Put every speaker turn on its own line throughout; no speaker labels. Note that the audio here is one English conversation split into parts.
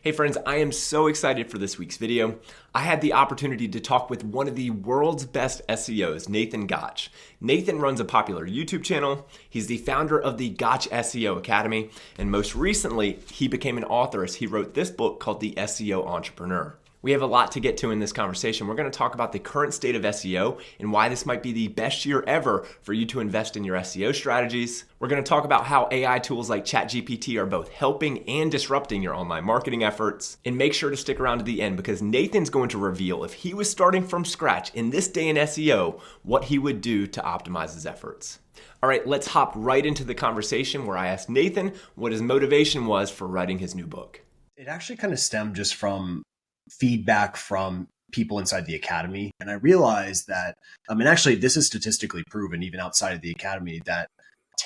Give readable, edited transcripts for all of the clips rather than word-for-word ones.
Hey friends, I am so excited for this week's video. I had the opportunity to talk with one of the world's best SEOs, Nathan Gotch. Nathan runs a popular YouTube channel. He's the founder of the Gotch SEO Academy, and most recently, he became an author as he wrote this book called the SEO Entrepreneur. We have a lot to get to in this conversation. We're going to talk about the current state of SEO and why this might be the best year ever for you to invest in your SEO strategies. We're going to talk about how AI tools like ChatGPT are both helping and disrupting your online marketing efforts. And make sure to stick around to the end because Nathan's going to reveal if he was starting from scratch in this day in SEO, what he would do to optimize his efforts. All right, let's hop right into the conversation where I asked Nathan what his motivation was for writing his new book.
It actually kind of stemmed just from feedback from people inside the academy. And I realized that, actually this is statistically proven even outside of the academy that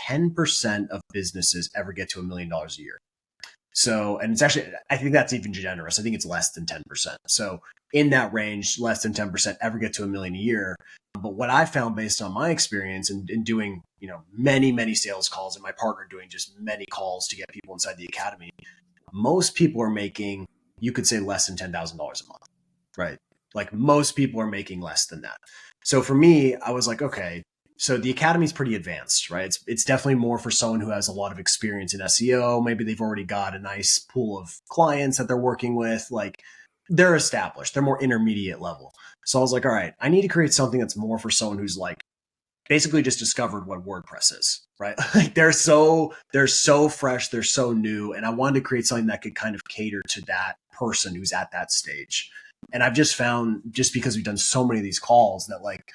10% of businesses ever get to $1 million a year. So, and it's actually, I think that's even generous. I think it's less than 10%. So in that range, less than 10% ever get to $1 million a year. But what I found based on my experience and in doing, many sales calls and my partner doing just many calls to get people inside the academy, most people are making, you could say less than $10,000 a month, right? Like most people are making less than that. So for me, I was like, okay, so the academy is pretty advanced, right? It's definitely more for someone who has a lot of experience in SEO. Maybe they've already got a nice pool of clients that they're working with. Like they're established, they're more intermediate level. So I was like, all right, I need to create something that's more for someone who's like basically just discovered what WordPress is, right? Like they're so fresh, they're so new. And I wanted to create something that could kind of cater to that person who's at that stage. And I've just found, just because we've done so many of these calls, that like,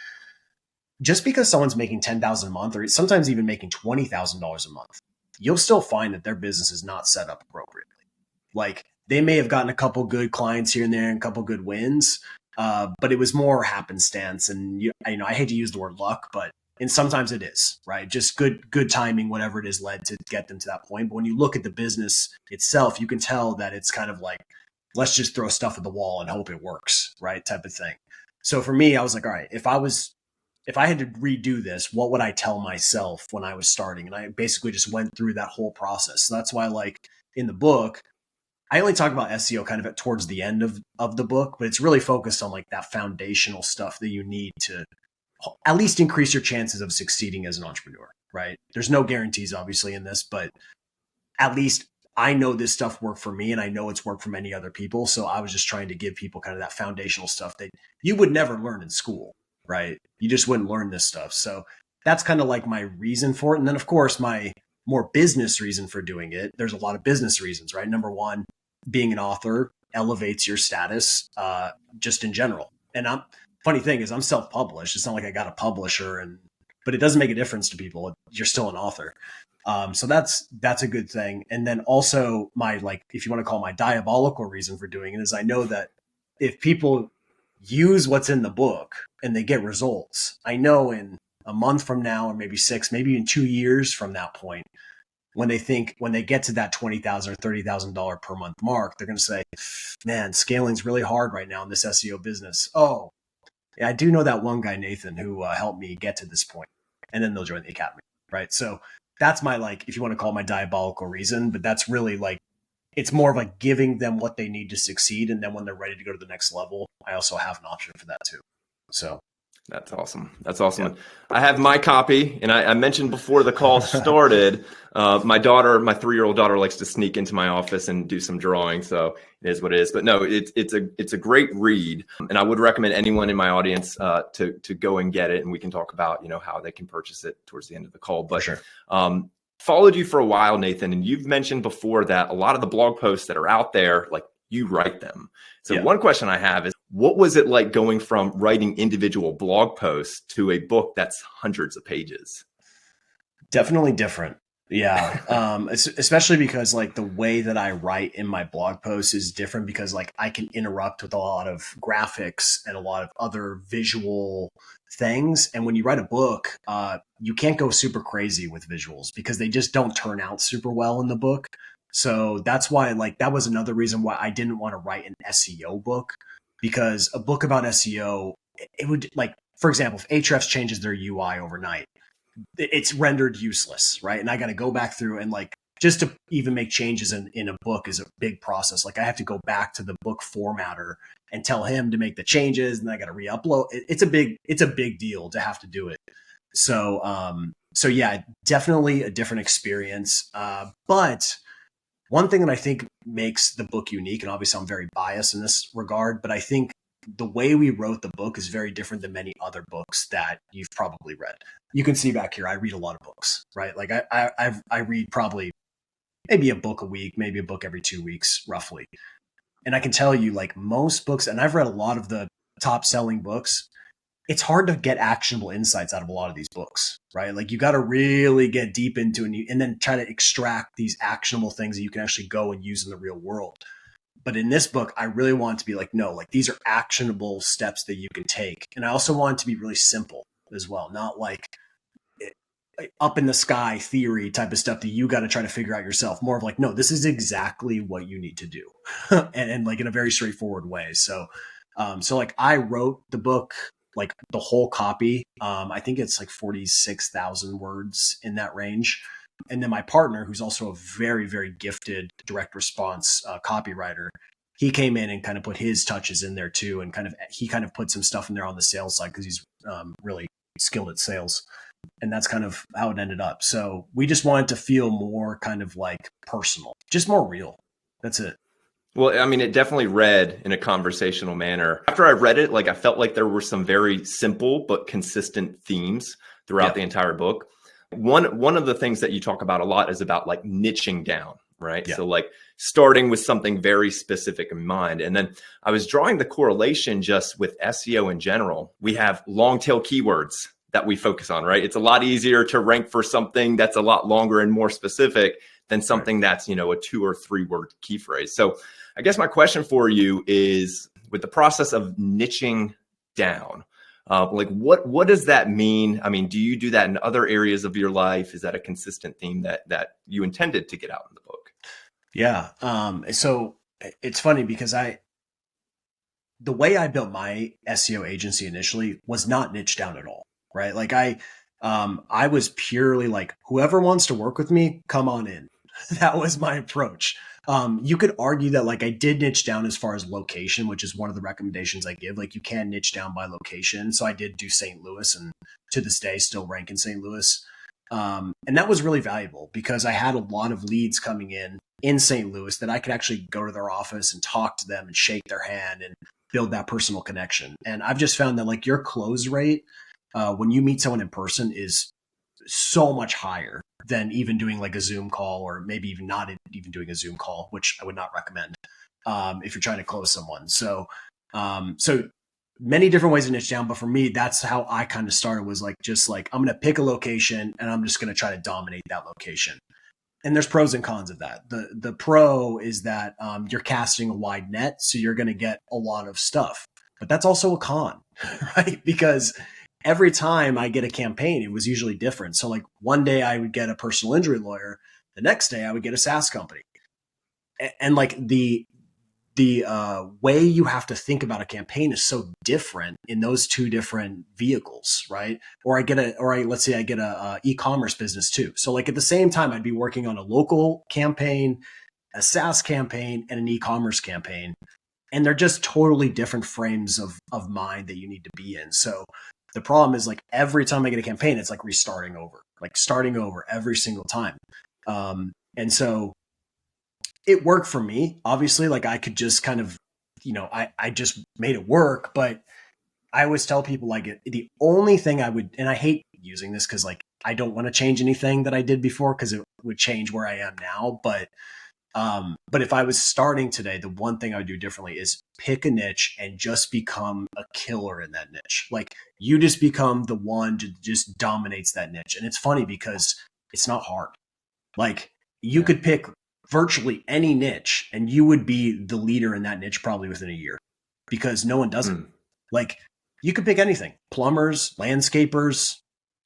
just because someone's making $10,000 a month, or sometimes even making $20,000 a month, you'll still find that their business is not set up appropriately. Like they may have gotten a couple good clients here and there and a couple good wins, but it was more happenstance. And I hate to use the word luck, and sometimes it is, right? Just good timing, whatever it is led to get them to that point. But when you look at the business itself, you can tell that it's kind of like, let's just throw stuff at the wall and hope it works, right? Type of thing. So for me, I was like, all right, if I had to redo this, what would I tell myself when I was starting? And I basically just went through that whole process. So that's why, like in the book, I only talk about SEO kind of towards the end of the book, but it's really focused on like that foundational stuff that you need to at least increase your chances of succeeding as an entrepreneur, right? There's no guarantees obviously in this, but at least I know this stuff worked for me and I know it's worked for many other people. So I was just trying to give people kind of that foundational stuff that you would never learn in school, right? You just wouldn't learn this stuff. So that's kind of like my reason for it. And then of course, my more business reason for doing it, there's a lot of business reasons, right? Number one, being an author elevates your status just in general. And funny thing is I'm self-published. It's not like I got a publisher, but it doesn't make a difference to people. You're still an author. So that's a good thing. And then also my, like, if you want to call my diabolical reason for doing it is I know that if people use what's in the book and they get results, I know in a month from now, or maybe 6, maybe even 2 years from that point, when they get to that $20,000 or $30,000 per month mark, they're going to say, man, scaling's really hard right now in this SEO business. Oh, yeah, I do know that one guy, Nathan, who helped me get to this point. And then they'll join the academy, right? So that's my, like, if you want to call it my diabolical reason, but that's really like, it's more of like giving them what they need to succeed. And then when they're ready to go to the next level, I also have an option for that too. So
that's awesome. That's awesome. Yeah. I have my copy, and I mentioned before the call started, my 3-year-old daughter likes to sneak into my office and do some drawing. So it is what it is. But no, it's a great read, and I would recommend anyone in my audience to go and get it, and we can talk about how they can purchase it towards the end of the call. But
sure.
Followed you for a while, Nathan, and you've mentioned before that a lot of the blog posts that are out there, like you write them. So One question I have is, what was it like going from writing individual blog posts to a book that's hundreds of pages?
Definitely different. Yeah. Especially because like the way that I write in my blog posts is different because like I can interrupt with a lot of graphics and a lot of other visual things. And when you write a book, you can't go super crazy with visuals because they just don't turn out super well in the book. So that's why, like, that was another reason why I didn't want to write an SEO book, because a book about SEO, it would, like, for example, if Ahrefs changes their UI overnight, it's rendered useless, right? And I got to go back through and like just to even make changes in a book is a big process. Like I have to go back to the book formatter and tell him to make the changes, and I got to re-upload. It's a big deal to have to do it. So yeah, definitely a different experience. But one thing that I think makes the book unique, and obviously I'm very biased in this regard, but I think the way we wrote the book is very different than many other books that you've probably read. You can see back here, I read a lot of books, right? Like I read probably maybe a book a week, maybe a book every 2 weeks, roughly. And I can tell you, like most books, and I've read a lot of the top selling books, it's hard to get actionable insights out of a lot of these books, right? Like you got to really get deep into it and then try to extract these actionable things that you can actually go and use in the real world. But in this book, I really want to be like, no, like these are actionable steps that you can take. And I also want it to be really simple as well, not like up in the sky theory type of stuff that you got to try to figure out yourself. More of like, no, this is exactly what you need to do. and like in a very straightforward way. So like I wrote the book, like the whole copy. I think it's like 46,000 words in that range. And then my partner, who's also a very, very gifted direct response copywriter, he came in and kind of put his touches in there too. And he kind of put some stuff in there on the sales side because he's really skilled at sales. And that's kind of how it ended up. So we just wanted to feel more kind of like personal, just more real. That's it.
Well, I mean, it definitely read in a conversational manner. After I read it, like I felt like there were some very simple but consistent themes throughout the entire book. One of the things that you talk about a lot is about like niching down, right? Yeah. So like starting with something very specific in mind. And then I was drawing the correlation just with SEO in general. We have long tail keywords that we focus on, right? It's a lot easier to rank for something that's a lot longer and more specific than something that's, a 2 or 3 word key phrase. So I guess my question for you is, with the process of niching down, like what does that mean? I mean, do you do that in other areas of your life? Is that a consistent theme that you intended to get out in the book?
Yeah. So it's funny because the way I built my SEO agency initially was not niche down at all, right? Like I was purely like, whoever wants to work with me, come on in. That was my approach. You could argue that like I did niche down as far as location, which is one of the recommendations I give. Like you can niche down by location. So I did do St. Louis, and to this day still rank in St. Louis. And that was really valuable because I had a lot of leads coming in St. Louis that I could actually go to their office and talk to them and shake their hand and build that personal connection. And I've just found that like your close rate when you meet someone in person is so much higher than even doing like a Zoom call, or maybe even not even doing a Zoom call, which I would not recommend if you're trying to close someone. So many different ways to niche down. But for me, that's how I kind of started, was like, just like, I'm going to pick a location and I'm just going to try to dominate that location. And there's pros and cons of that. The pro is that you're casting a wide net, so you're going to get a lot of stuff. But that's also a con, right? Because every time I get a campaign, it was usually different. So like one day I would get a personal injury lawyer. The next day I would get a SaaS company. And like the way you have to think about a campaign is so different in those two different vehicles, right? Or let's say I get a e-commerce business too. So like at the same time, I'd be working on a local campaign, a SaaS campaign, and an e-commerce campaign. And they're just totally different frames of mind that you need to be in. So the problem is like every time I get a campaign, it's like starting over every single time. And so it worked for me. Obviously, like I could just kind of, I just made it work. But I always tell people like the only thing I would, and I hate using this because like I don't want to change anything that I did before because it would change where I am now. But if I was starting today, the one thing I would do differently is pick a niche and just become a killer in that niche. Like you just become the one to just dominates that niche. And it's funny because it's not hard. Like you could pick virtually any niche and you would be the leader in that niche probably within a year, because no one does it. Like you could pick anything, plumbers, landscapers,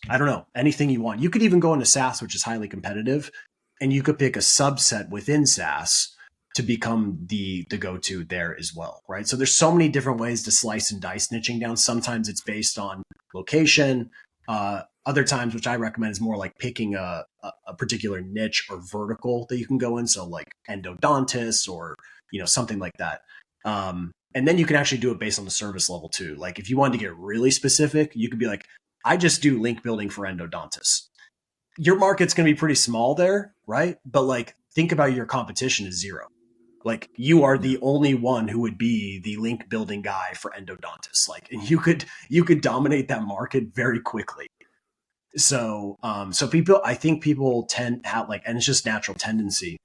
I don't know, anything you want. You could even go into SaaS, which is highly competitive, and you could pick a subset within SaaS to become the go-to there as well, right? So there's so many different ways to slice and dice niching down. Sometimes it's based on location. Other times, which I recommend, is more like picking a particular niche or vertical that you can go in. So like endodontists or, something like that. And then you can actually do it based on the service level too. Like if you wanted to get really specific, you could be like, I just do link building for endodontists. Your market's going to be pretty small there, right? But like, think about your competition is zero. Like you are the only one who would be the link building guy for endodontists. Like, and you could dominate that market very quickly. So, I think people tend to have like, and it's just natural tendency.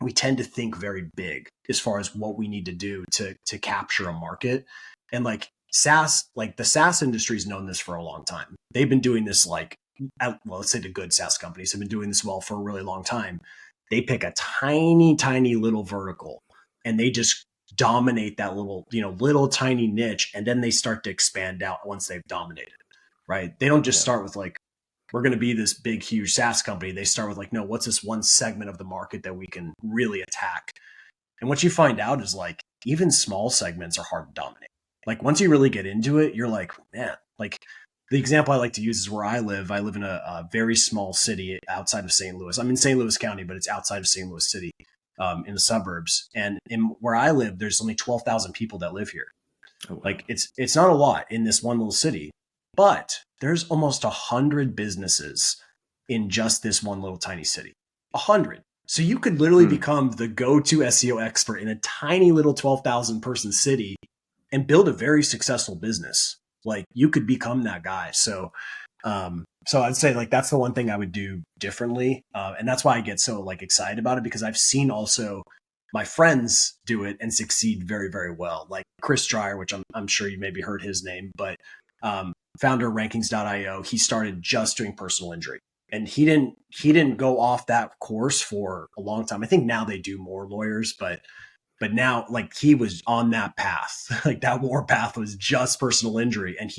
We tend to think very big as far as what we need to do to capture a market. And like the SaaS industry has known this for a long time. They've been doing this let's say the good SaaS companies have been doing this well for a really long time. They pick a tiny, tiny little vertical and they just dominate that little tiny niche. And then they start to expand out once they've dominated, right? They don't just start with like, we're going to be this big, huge SaaS company. They start with like, no, what's this one segment of the market that we can really attack? And what you find out is like, even small segments are hard to dominate. Like once you really get into it, you're like, man, like the example I like to use is where I live. I live in a very small city outside of St. Louis. I'm in St. Louis County, but it's outside of St. Louis City, in the suburbs. And where I live, there's only 12,000 people that live here. Oh, wow. Like it's not a lot in this one little city, but there's almost 100 businesses in just this one little tiny city. 100. So you could literally become the go-to SEO expert in a tiny little 12,000 person city and build a very successful business. Like you could become that guy. So I'd say like that's the one thing I would do differently, and that's why I get so like excited about it, because I've seen also my friends do it and succeed very, very well. Like Chris Dreyer, which I'm sure you maybe heard his name, but founder of Rankings.io, he started just doing personal injury, and he didn't go off that course for a long time. I think now they do more lawyers, but now like he was on that path, like that war path was just personal injury. And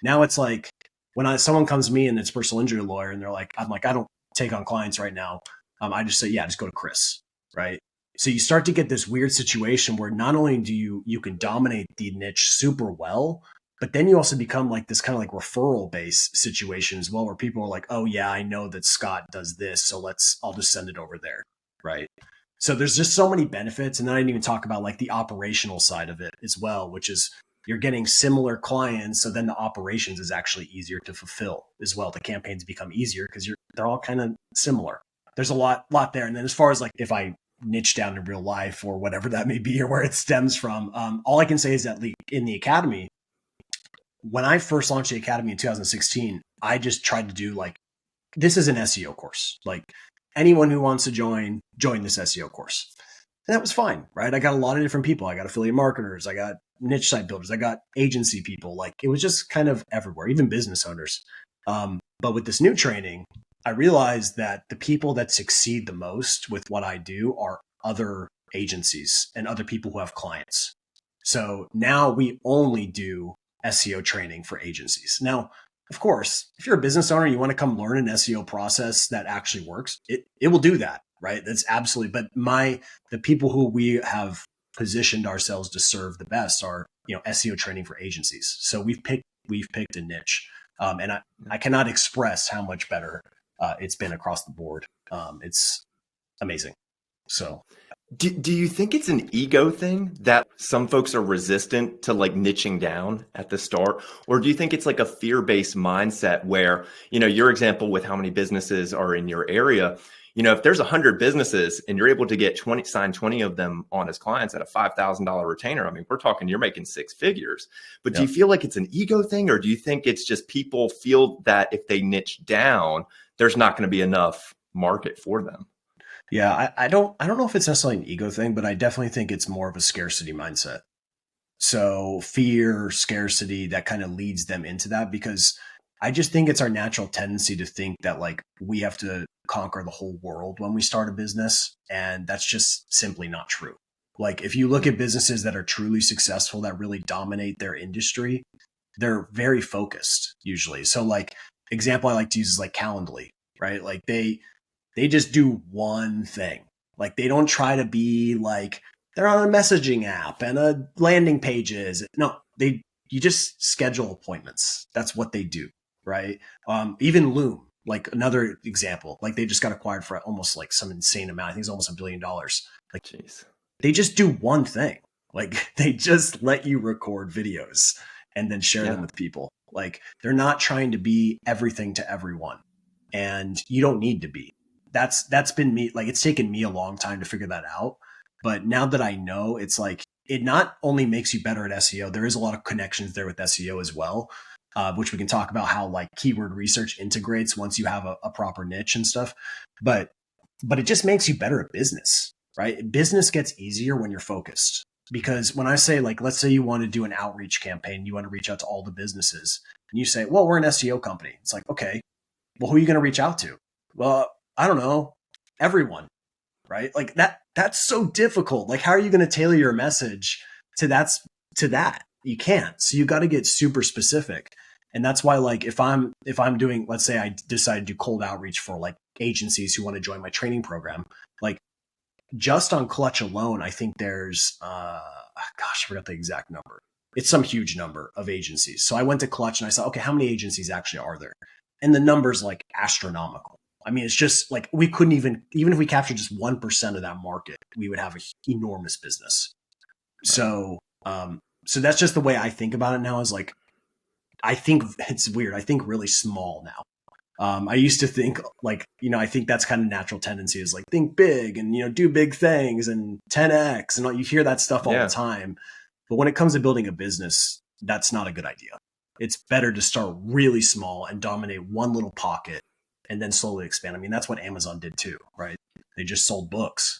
now it's like when someone comes to me and it's personal injury lawyer and I'm like, I don't take on clients right now. I just say, yeah, just go to Chris. Right. So you start to get this weird situation where not only do you can dominate the niche super well, but then you also become like this kind of like referral based situation as well, where people are like, oh yeah, I know that Scott does this, so I'll just send it over there. Right. So there's just so many benefits. And then I didn't even talk about like the operational side of it as well, which is you're getting similar clients. So then the operations is actually easier to fulfill as well. The campaigns become easier because they're all kind of similar. There's a lot there. And then as far as like if I niche down in real life or whatever that may be or where it stems from, all I can say is that in the academy, when I first launched the academy in 2016, I just tried to do like, this is an SEO course. Like anyone who wants to join this SEO course. And that was fine, right? I got a lot of different people. I got affiliate marketers. I got niche site builders. I got agency people. Like it was just kind of everywhere, even business owners. But with this new training, I realized that the people that succeed the most with what I do are other agencies and other people who have clients. So now we only do SEO training for agencies. Now, of course, if you're a business owner, you want to come learn an SEO process that actually works, it will do that, right? That's absolutely. But the people who we have positioned ourselves to serve the best are, SEO training for agencies. So we've picked a niche, and I cannot express how much better it's been across the board. It's amazing. So.
Do you think it's an ego thing that some folks are resistant to like niching down at the start? Or do you think it's like a fear-based mindset where, your example with how many businesses are in your area, if there's 100 businesses and you're able to sign 20 of them on as clients at a $5,000 retainer, I mean, we're talking, you're making six figures. But do you feel like it's an ego thing, or do you think it's just people feel that if they niche down, there's not going to be enough market for them?
Yeah, I don't know if it's necessarily an ego thing, but I definitely think it's more of a scarcity mindset. So fear, scarcity, that kind of leads them into that, because I just think it's our natural tendency to think that like we have to conquer the whole world when we start a business. And that's just simply not true. Like if you look at businesses that are truly successful, that really dominate their industry, they're very focused usually. So like example I like to use is like Calendly, right? Like they just do one thing. Like they don't try to be like they're on a messaging app and a landing pages. No, you just schedule appointments. That's what they do. right? Even Loom, like another example, like they just got acquired for almost like some insane amount. I think it's almost $1 billion. Like
Jeez.
they just do one thing. Like they just let you record videos and then share them
Yeah.
with people. Like they're not trying to be everything to everyone, and you don't need to be. That's been me. Like it's taken me a long time to figure that out. But now that I know, it's like it not only makes you better at SEO, there is a lot of connections there with SEO as well, which we can talk about how like keyword research integrates once you have a proper niche and stuff. But it just makes you better at business, right? Business gets easier when you're focused. Because when I say, like, let's say you want to do an outreach campaign, you want to reach out to all the businesses, and you say, well, we're an SEO company. It's like, okay, well, who are you going to reach out to? Well, I don't know, everyone, right? Like that's so difficult. Like, how are you going to tailor your message to that? You can't. So you got to get super specific. And that's why, like, if I'm doing, let's say I decide to do cold outreach for like agencies who want to join my training program, like just on Clutch alone, I think there's, gosh, I forgot the exact number. It's some huge number of agencies. So I went to Clutch and I saw, okay, how many agencies actually are there? And the number's like astronomical. I mean, it's just like we couldn't even if we captured just 1% of that market, we would have an enormous business. So, so that's just the way I think about it now. Is like, I think it's weird. I think really small now. I used to think like, I think that's kind of natural tendency is like think big and, do big things and 10X and all, you hear that stuff all
Yeah.
the time. But when it comes to building a business, that's not a good idea. It's better to start really small and dominate one little pocket and then slowly expand. I mean, that's what Amazon did too, right? They just sold books.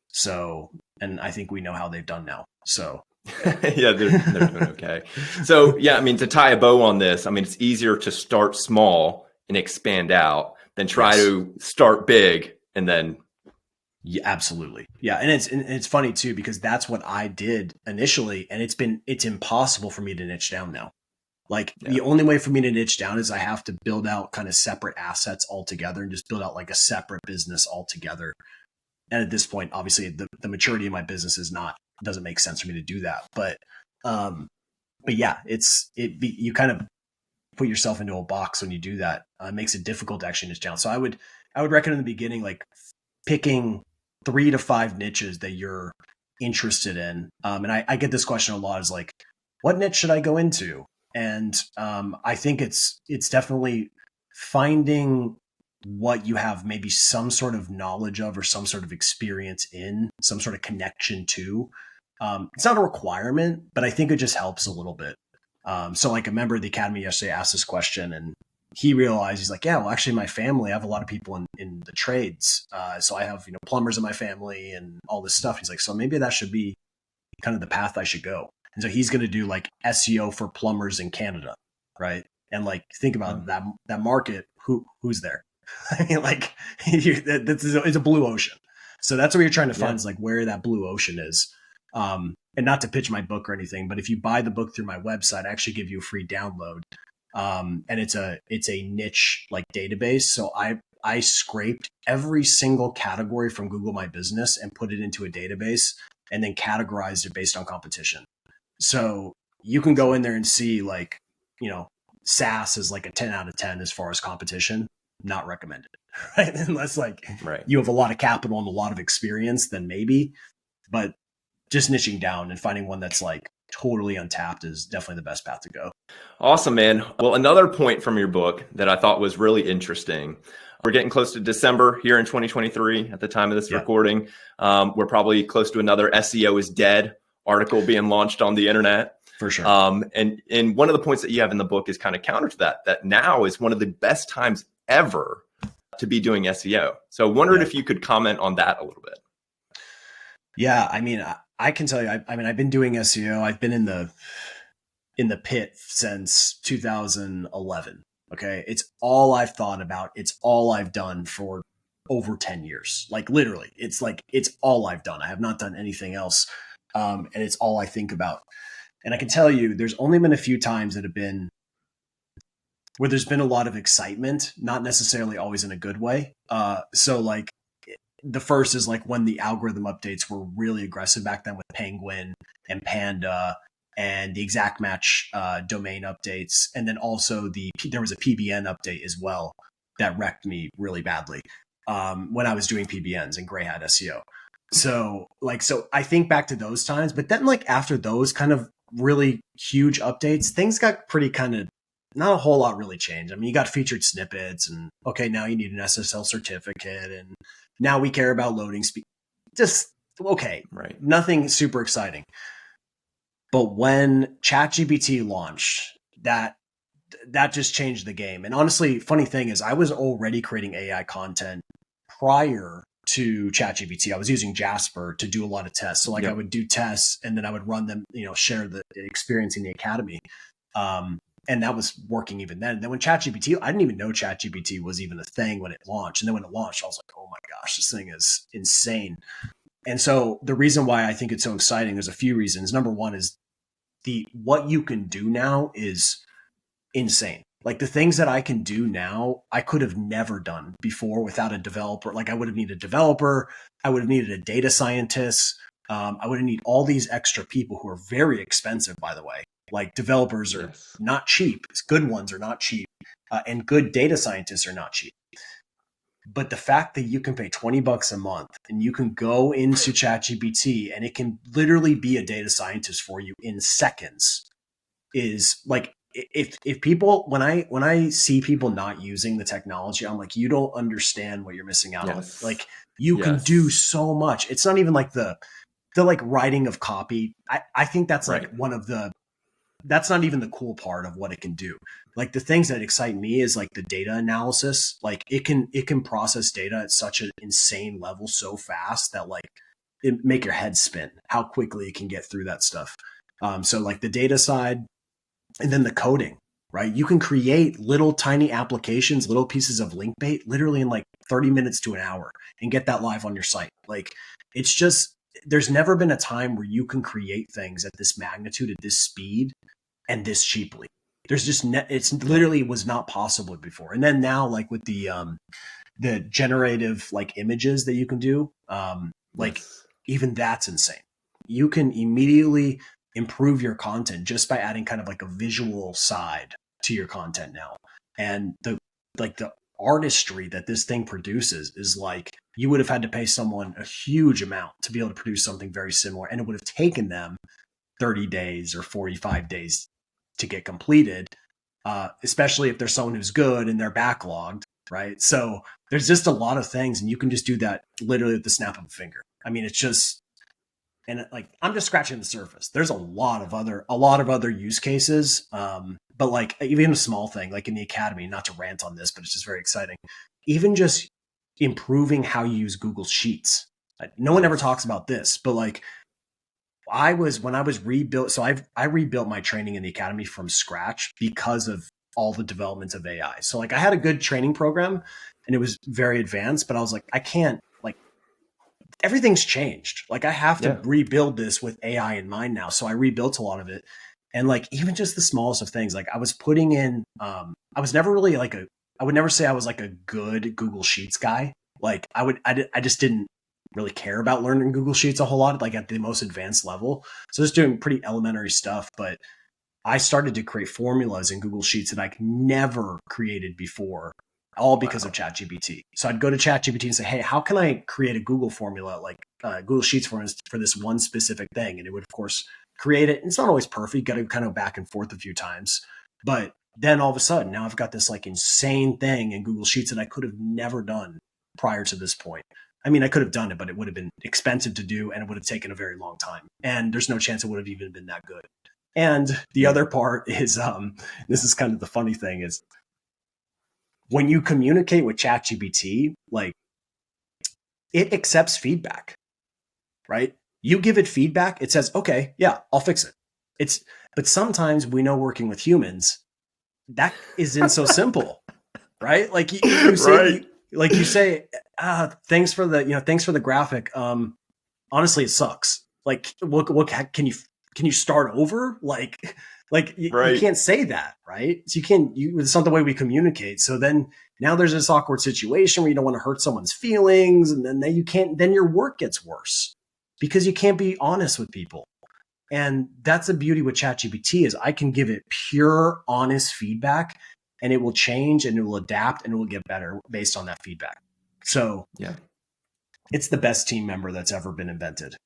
So, and I think we know how they've done now. So
Yeah, they're doing okay. So yeah, I mean, to tie a bow on this, I mean, it's easier to start small and expand out than try to start big and then.
Yeah, absolutely. Yeah. And it's funny too, because that's what I did initially. And it's impossible for me to niche down now. Like the only way for me to niche down is I have to build out kind of separate assets altogether and just build out like a separate business altogether. And at this point, obviously the maturity of my business doesn't make sense for me to do that. But yeah, you kind of put yourself into a box when you do that. It makes it difficult to actually niche down. So I would recommend in the beginning, like picking 3 to 5 niches that you're interested in. And I get this question a lot is like, what niche should I go into? And I think it's definitely finding what you have maybe some sort of knowledge of or some sort of experience in, some sort of connection to. It's not a requirement, but I think it just helps a little bit. So like a member of the academy yesterday asked this question and he realized, he's like, yeah, well, actually my family, I have a lot of people in the trades. So I have, plumbers in my family and all this stuff. He's like, so maybe that should be kind of the path I should go. And so he's going to do like SEO for plumbers in Canada. Right. And like, think about that market, who's there? I mean, like it's a blue ocean. So that's what you're trying to find is like where that blue ocean is. And not to pitch my book or anything, but if you buy the book through my website, I actually give you a free download. And it's a niche like database. So I scraped every single category from Google My Business and put it into a database and then categorized it based on competition. So you can go in there and see like, SaaS is like a 10 out of 10 as far as competition, not recommended, right? Unless like you have a lot of capital and a lot of experience, then maybe, but just niching down and finding one that's like totally untapped is definitely the best path to go.
Awesome, man. Well, another point from your book that I thought was really interesting. We're getting close to December here in 2023 at the time of this recording. We're probably close to another SEO is Dead article being launched on the internet.
For sure.
And one of the points that you have in the book is kind of counter to that now is one of the best times ever to be doing SEO. So I wondered if you could comment on that a little bit.
Yeah, I mean, I can tell you, I've been doing SEO. I've been in the pit since 2011. Okay. It's all I've thought about. It's all I've done for over 10 years. Like literally, it's all I've done. I have not done anything else. And it's all I think about. And I can tell you, there's only been a few times that have been where there's been a lot of excitement, not necessarily always in a good way. So like the first is like when the algorithm updates were really aggressive back then with Penguin and Panda and the exact match domain updates. And then also there was a PBN update as well that wrecked me really badly when I was doing PBNs and Gray Hat SEO. So I think back to those times, but then like after those kind of really huge updates, things got pretty kind of, not a whole lot really changed. I mean, you got featured snippets and okay, now you need an SSL certificate and now we care about loading speed. Just okay,
right.
Nothing super exciting. But when ChatGPT launched, that just changed the game. And honestly, funny thing is I was already creating AI content prior to ChatGPT. I was using Jasper to do a lot of tests. So I would do tests and then I would run them, share the experience in the academy. And that was working even then. And then when ChatGPT, I didn't even know ChatGPT was even a thing when it launched. And then when it launched, I was like, oh my gosh, this thing is insane. And so the reason why I think it's so exciting, there's a few reasons. Number one is what you can do now is insane. Like the things that I can do now, I could have never done before without a developer. Like I would have needed a developer. I would have needed a data scientist. I would have needed all these extra people who are very expensive, by the way. Like developers are not cheap. Good ones are not cheap. And good data scientists are not cheap. But the fact that you can pay $20 a month and you can go into ChatGPT and it can literally be a data scientist for you in seconds is like, if people, when I see people not using the technology, I'm like, you don't understand what you're missing out on. Like you can do so much. It's not even like the like writing of copy. I think that's like that's not even the cool part of what it can do. Like the things that excite me is like the data analysis. Like it can process data at such an insane level so fast that like it make your head spin how quickly it can get through that stuff. So like the data side and then the coding, right? You can create little tiny applications, little pieces of link bait literally in like 30 minutes to an hour and get that live on your site. Like it's just, there's never been a time where you can create things at this magnitude, at this speed, and this cheaply. There's just it's literally was not possible before. And then now, like with the generative like images that you can do, even that's insane. You can immediately improve your content just by adding kind of like a visual side to your content now. And the artistry that this thing produces is like, you would have had to pay someone a huge amount to be able to produce something very similar. And it would have taken them 30 days or 45 days to get completed, especially if there's someone who's good and they're backlogged, right? So there's just a lot of things, and you can just do that literally with the snap of a finger. I mean, it's just, and like, I'm just scratching the surface. There's a lot of other use cases. But like even a small thing, like in the academy, not to rant on this, but it's just very exciting. Even just improving how you use Google Sheets. No one ever talks about this, but like when I was rebuilt, so I rebuilt my training in the academy from scratch because of all the developments of AI. So like I had a good training program and it was very advanced, but I was like, I can't, like, everything's changed. Like I have to rebuild this with AI in mind now. So I rebuilt a lot of it. And like, even just the smallest of things, like I was putting in, I was never really like I would never say I was like a good Google Sheets guy. Like I just didn't really care about learning Google Sheets a whole lot, like at the most advanced level. So just doing pretty elementary stuff, but I started to create formulas in Google Sheets that I never created before, all because of ChatGPT. So I'd go to ChatGPT and say, hey, how can I create a Google formula, like Google Sheets for this one specific thing? And it would, of course, create it. It's not always perfect. You got to kind of back and forth a few times. But then all of a sudden, now I've got this like insane thing in Google Sheets that I could have never done prior to this point. I mean, I could have done it, but it would have been expensive to do and it would have taken a very long time. And there's no chance it would have even been that good. And the other part is, this is kind of the funny thing, is when you communicate with ChatGPT, like it accepts feedback, right? You give it feedback, it says, okay, yeah, I'll fix it. But sometimes we know working with humans, that isn't so simple, right? Like you say, you say, thanks for the graphic. Honestly, it sucks. Like, what can you start over? You can't say that, right? So it's not the way we communicate. So then now there's this awkward situation where you don't want to hurt someone's feelings. And then your work gets worse because you can't be honest with people. And that's the beauty with ChatGPT is I can give it pure, honest feedback, and it will change and it will adapt and it will get better based on that feedback. So
Yeah.
it's the best team member that's ever been invented.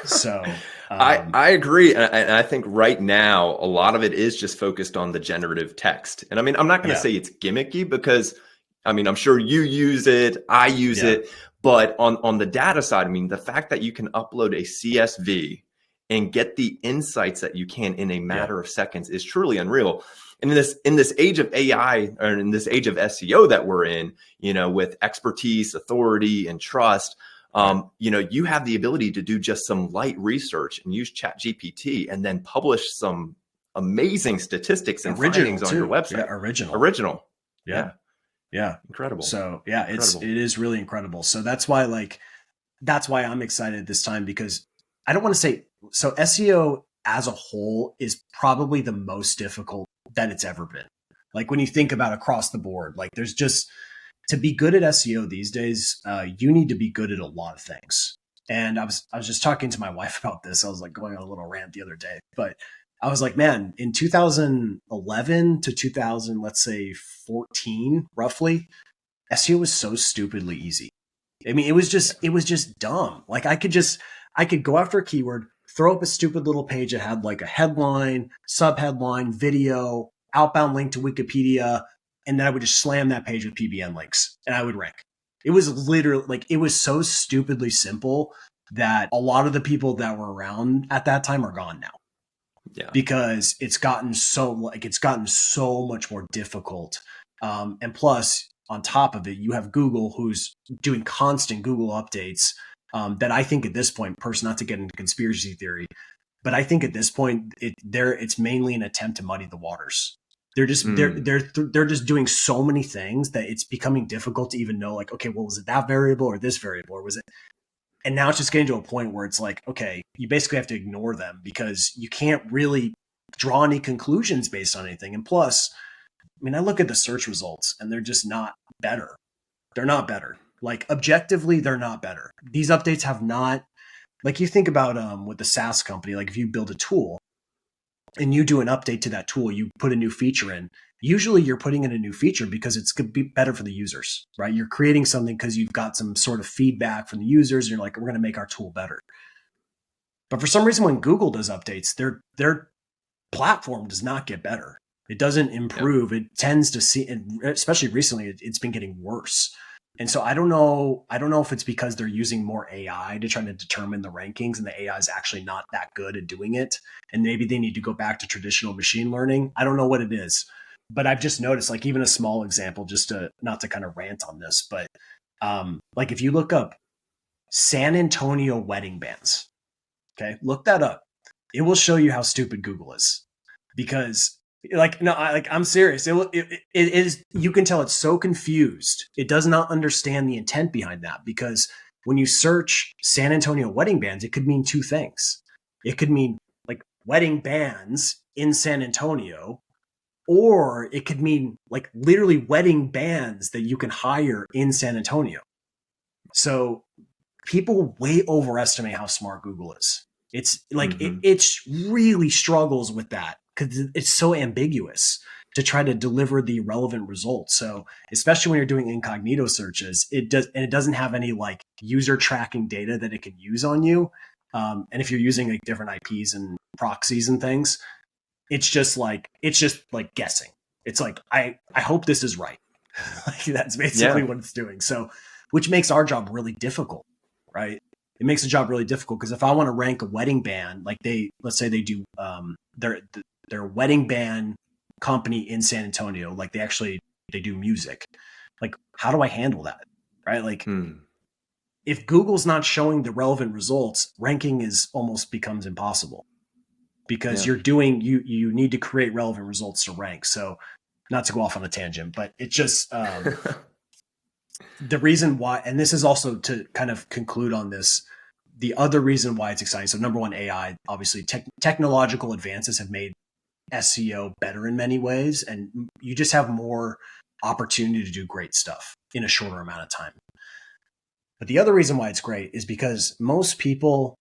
So
I agree. And I think right now, a lot of it is just focused on the generative text. And I mean, I'm not going to say it's gimmicky because I mean, I'm sure you use it, I use it, but on the data side, I mean, the fact that you can upload a CSV and get the insights that you can in a matter of seconds is truly unreal. And in this age of AI, or in this age of SEO that we're in, you know, with expertise, authority, and trust, you know, you have the ability to do just some light research and use ChatGPT and then publish some amazing statistics and findings on your website. Original.
Yeah.
Incredible.
So it is really incredible. So that's why I'm excited this time, because I don't want to say, so SEO as a whole is probably the most difficult that it's ever been. Like when you think about across the board, like there's just, to be good at SEO these days, you need to be good at a lot of things. And I was just talking to my wife about this. I was like going on a little rant the other day, but I was like, man, in 2011 to 2000, let's say 14, roughly, SEO was so stupidly easy. I mean, it was just dumb. Like I could go after a keyword, throw up a stupid little page that had like a headline, subheadline, video, outbound link to Wikipedia, and then I would just slam that page with PBN links and I would rank. It was literally like, it was so stupidly simple that a lot of the people that were around at that time are gone now. Yeah. Because it's gotten so much more difficult. And plus, on top of it, you have Google, who's doing constant Google updates. That I think at this point, not to get into conspiracy theory, but I think at this point, it's mainly an attempt to muddy the waters. They're just they're just doing so many things that it's becoming difficult to even know, like, okay, well, was it that variable or this variable, or was it? And now it's just getting to a point where it's like, okay, you basically have to ignore them because you can't really draw any conclusions based on anything. And plus, I mean, I look at the search results and they're just not better. They're not better. Like objectively, they're not better. These updates have not, like you think about with the SaaS company, like if you build a tool and you do an update to that tool, you put a new feature in, usually you're putting in a new feature because it's going to be better for the users, right? You're creating something because you've got some sort of feedback from the users and you're like, we're going to make our tool better. But for some reason, when Google does updates, their platform does not get better. It doesn't improve. It tends to see, and especially recently, it's been getting worse. And so I don't know if it's because they're using more AI to try to determine the rankings and the AI is actually not that good at doing it. And maybe they need to go back to traditional machine learning. I don't know what it is, but I've just noticed, like, even a small example, just to not to kind of rant on this, but like if you look up San Antonio wedding bands, okay, look that up. It will show you how stupid Google is, because I'm serious. It is, you can tell it's so confused. It does not understand the intent behind that, because when you search San Antonio wedding bands, it could mean two things. It could mean like wedding bands in San Antonio, or it could mean like literally wedding bands that you can hire in San Antonio. So people way overestimate how smart Google is. It's like, it really struggles with that, because it's so ambiguous to try to deliver the relevant results. So especially when you're doing incognito searches, it doesn't have any like user tracking data that it can use on you. And if you're using like different IPs and proxies and things, it's just like guessing. It's like, I hope this is right. Like that's basically what it's doing. So, which makes our job really difficult, right? It makes the job really difficult, because if I want to rank a wedding band, like let's say they do their wedding band company in San Antonio, like they do music. Like, how do I handle that? Right? Like if Google's not showing the relevant results, ranking almost becomes impossible, because you need to create relevant results to rank. So not to go off on a tangent, but it just, the reason why, and this is also to kind of conclude on this, the other reason why it's exciting. So number one, AI, obviously technological advances have made SEO better in many ways, and you just have more opportunity to do great stuff in a shorter amount of time. But the other reason why it's great is because most people,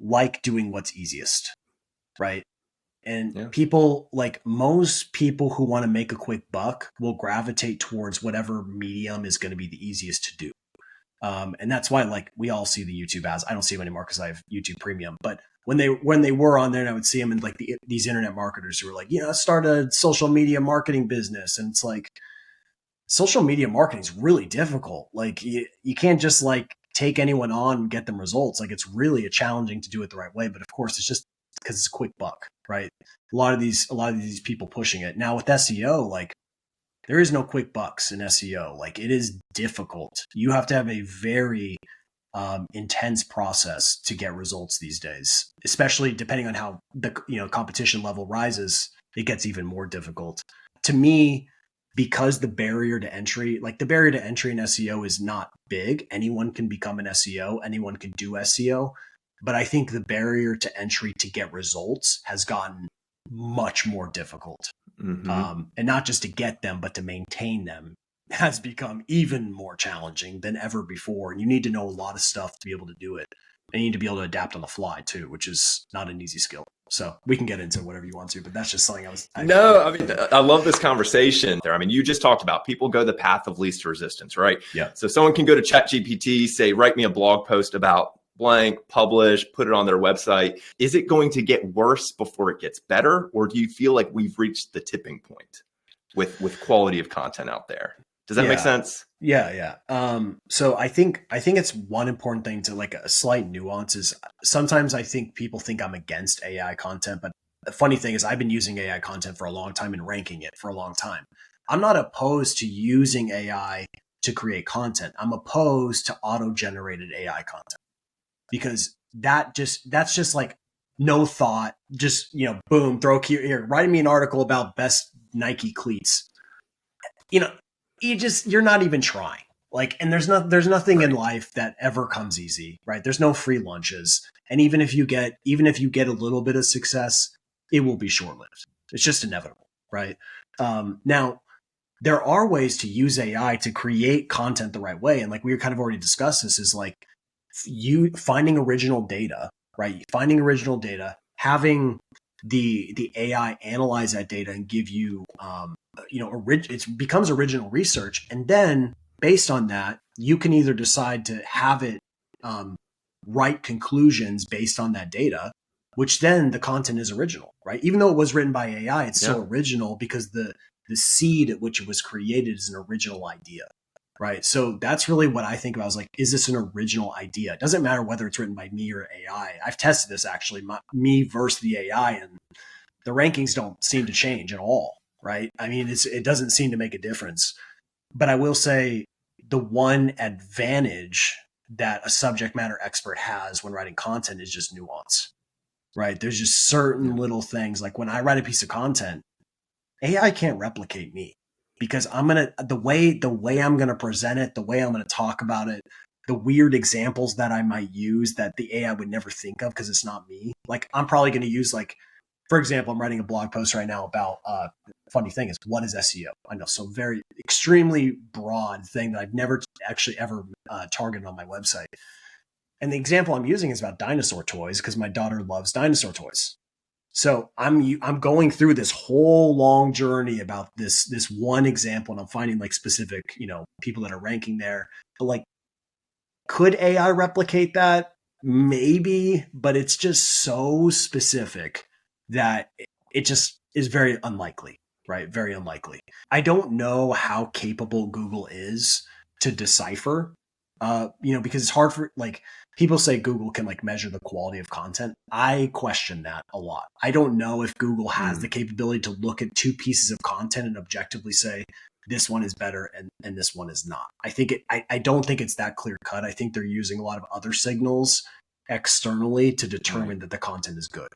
like doing what's easiest, right? And
Yeah.
people, like most people who want to make a quick buck, will gravitate towards whatever medium is going to be the easiest to do. And that's why, like, we all see the YouTube ads. I don't see them anymore because I have YouTube Premium. But when they were on there, and I would see them, and like these internet marketers who were like, start a social media marketing business, and it's like, social media marketing is really difficult. Like, you can't just like take anyone on and get them results. Like, it's really challenging to do it the right way. But of course, it's just because it's a quick buck, right? A lot of these people pushing it now with SEO, like, there is no quick bucks in SEO. Like, it is difficult. You have to have a very intense process to get results these days, especially depending on how the competition level rises. It gets even more difficult. To me, because the barrier to entry in SEO is not big. Anyone can become an SEO. Anyone can do SEO. But I think the barrier to entry to get results has gotten much more difficult. And not just to get them, but to maintain them has become even more challenging than ever before. And you need to know a lot of stuff to be able to do it. And you need to be able to adapt on the fly too, which is not an easy skill. So we can get into whatever you want to, but that's just something
I love this conversation there. I mean, you just talked about people go the path of least resistance, right?
Yeah.
So someone can go to ChatGPT, say, write me a blog post about blank, publish, put it on their website. Is it going to get worse before it gets better? Or do you feel like we've reached the tipping point with quality of content out there? Does that make sense?
Yeah. So I think it's one important thing to, like, a slight nuance is sometimes I think people think I'm against AI content, but the funny thing is I've been using AI content for a long time and ranking it for a long time. I'm not opposed to using AI to create content. I'm opposed to auto-generated AI content because that's just like no thought, just, boom, throw here, writing me an article about best Nike cleats. You're not even trying. Like, and there's nothing in life that ever comes easy, right? There's no free lunches. And even if you get a little bit of success, it will be short-lived. It's just inevitable, right? Now, there are ways to use AI to create content the right way. And like we kind of already discussed, this is like you finding original data, right? Finding original data, having the AI analyze that data and give you, it becomes original research. And then based on that, you can either decide to have it write conclusions based on that data, which then the content is original, right? Even though it was written by AI, it's still original because the seed at which it was created is an original idea, right? So that's really what I think about. I was like, is this an original idea? It doesn't matter whether it's written by me or AI. I've tested this actually, me versus the AI, and the rankings don't seem to change at all, right? I mean, it doesn't seem to make a difference. But I will say the one advantage that a subject matter expert has when writing content is just nuance, right? There's just certain little things. Like when I write a piece of content, AI can't replicate me because the way I'm going to present it, the way I'm going to talk about it, the weird examples that I might use that the AI would never think of because it's not me. Like I'm probably going to use, like, for example, I'm writing a blog post right now about, funny thing is, what is SEO? I know, so very extremely broad thing that I've never actually ever targeted on my website. And the example I'm using is about dinosaur toys because my daughter loves dinosaur toys. So I'm going through this whole long journey about this one example, and I'm finding like specific, people that are ranking there. But like, could AI replicate that? Maybe, but it's just so specific that it just is very unlikely, right? Very unlikely. I don't know how capable Google is to decipher, because it's hard for, like, people say Google can like measure the quality of content. I question that a lot. I don't know if Google has the capability to look at two pieces of content and objectively say this one is better and this one is not. I don't think it's that clear cut. I think they're using a lot of other signals externally to determine that the content is good,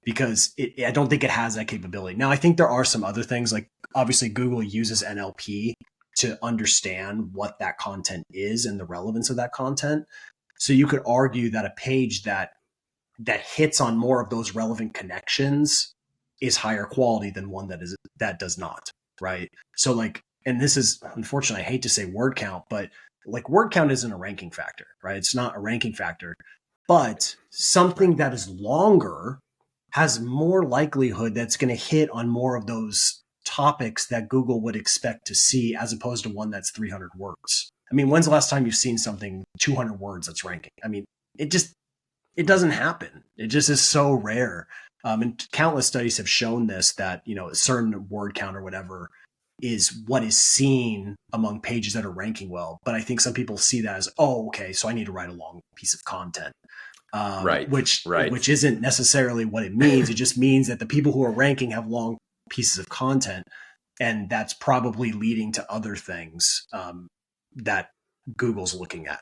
because I don't think it has that capability. Now, I think there are some other things, like obviously Google uses NLP to understand what that content is and the relevance of that content. So you could argue that a page that hits on more of those relevant connections is higher quality than one that does not, right? So like, and this is, unfortunately, I hate to say word count, but like word count isn't a ranking factor, right? It's not a ranking factor. But something that is longer has more likelihood that's going to hit on more of those topics that Google would expect to see, as opposed to one that's 300 words. I mean, when's the last time you've seen something 200 words that's ranking? I mean, it doesn't happen. It just is so rare. And countless studies have shown this, that, a certain word count or whatever is what is seen among pages that are ranking well. But I think some people see that as, oh, okay, so I need to write a long piece of content. Which isn't necessarily what it means. It just means that the people who are ranking have long pieces of content, and that's probably leading to other things that Google's looking at.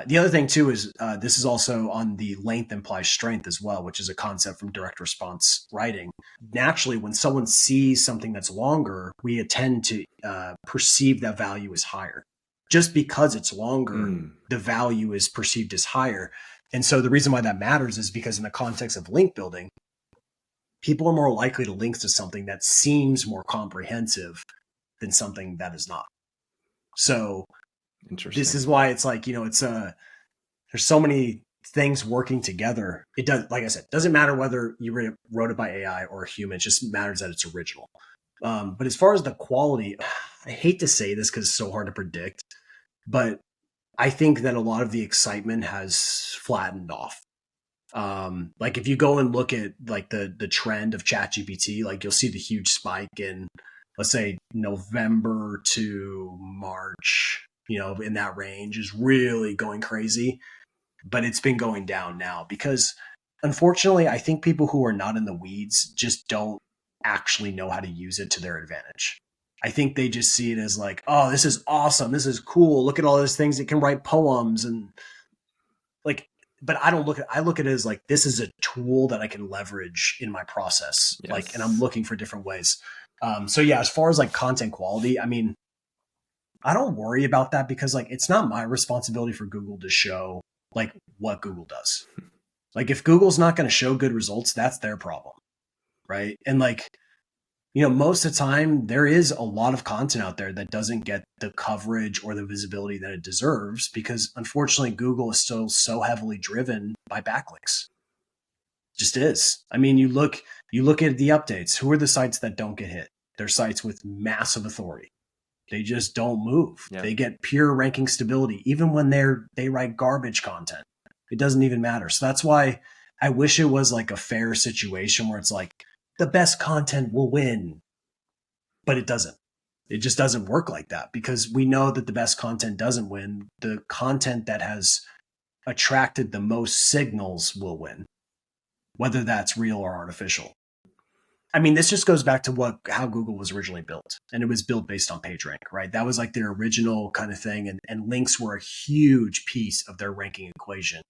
The other thing too is this is also on the length implies strength as well, which is a concept from direct response writing. Naturally, when someone sees something that's longer, we tend to perceive that value as higher. Just because it's longer, the value is perceived as higher. And so the reason why that matters is because in the context of link building, people are more likely to link to something that seems more comprehensive than something that is not. So this is why it's like, there's so many things working together. It does, like I said, doesn't matter whether you wrote it by AI or a human, it just matters that it's original. But as far as the quality, I hate to say this because it's so hard to predict, but I think that a lot of the excitement has flattened off. Like if you go and look at like the trend of ChatGPT, like you'll see the huge spike in, let's say, November to March, in that range is really going crazy, but it's been going down now because unfortunately, I think people who are not in the weeds just don't actually know how to use it to their advantage. I think they just see it as like, oh, this is awesome. This is cool. Look at all those things. It can write poems and like, but I look at it as like, this is a tool that I can leverage in my process. Yes. Like, and I'm looking for different ways. So yeah, as far as like content quality, I mean, I don't worry about that because like, it's not my responsibility for Google to show like what Google does. Like if Google's not going to show good results, that's their problem. Right. And like, most of the time there is a lot of content out there that doesn't get the coverage or the visibility that it deserves because unfortunately Google is still so heavily driven by backlinks. Just is. I mean, you look at the updates. Who are the sites that don't get hit? They're sites with massive authority. They just don't move. Yeah. They get pure ranking stability, even when they write garbage content. It doesn't even matter. So that's why I wish it was like a fair situation where it's like, the best content will win, but it doesn't. It just doesn't work like that because we know that the best content doesn't win. The content that has attracted the most signals will win, whether that's real or artificial. I mean, this just goes back to how Google was originally built, and it was built based on PageRank, right? That was like their original kind of thing, and links were a huge piece of their ranking equation.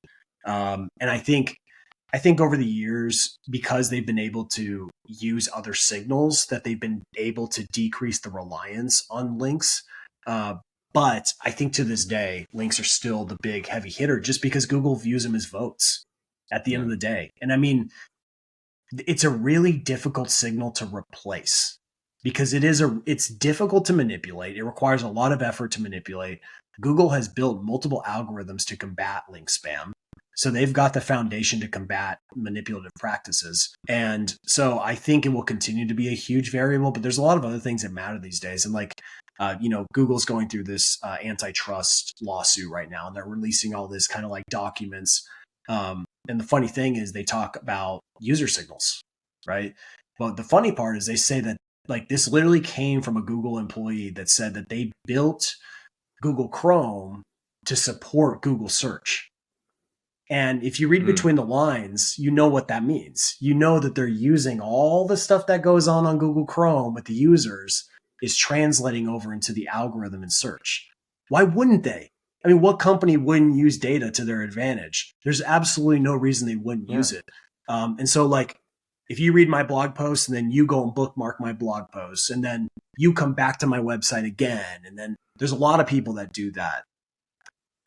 And I think over the years, because they've been able to use other signals, that they've been able to decrease the reliance on links. But I think to this day, links are still the big heavy hitter just because Google views them as votes at the end of the day. And I mean, it's a really difficult signal to replace because it's difficult to manipulate. It requires a lot of effort to manipulate. Google has built multiple algorithms to combat link spam. So they've got the foundation to combat manipulative practices. And so I think it will continue to be a huge variable, but there's a lot of other things that matter these days. And like, Google's going through this antitrust lawsuit right now, and they're releasing all this kind of like documents. And the funny thing is they talk about user signals, right? But the funny part is they say that like this literally came from a Google employee that said that they built Google Chrome to support Google search. And if you read between the lines, you know what that means. You know that they're using all the stuff that goes on Google Chrome with the users is translating over into the algorithm in search. Why wouldn't they? I mean, what company wouldn't use data to their advantage? There's absolutely no reason they wouldn't use it. And so like, if you read my blog post and then you go and bookmark my blog posts and then you come back to my website again, and then there's a lot of people that do that.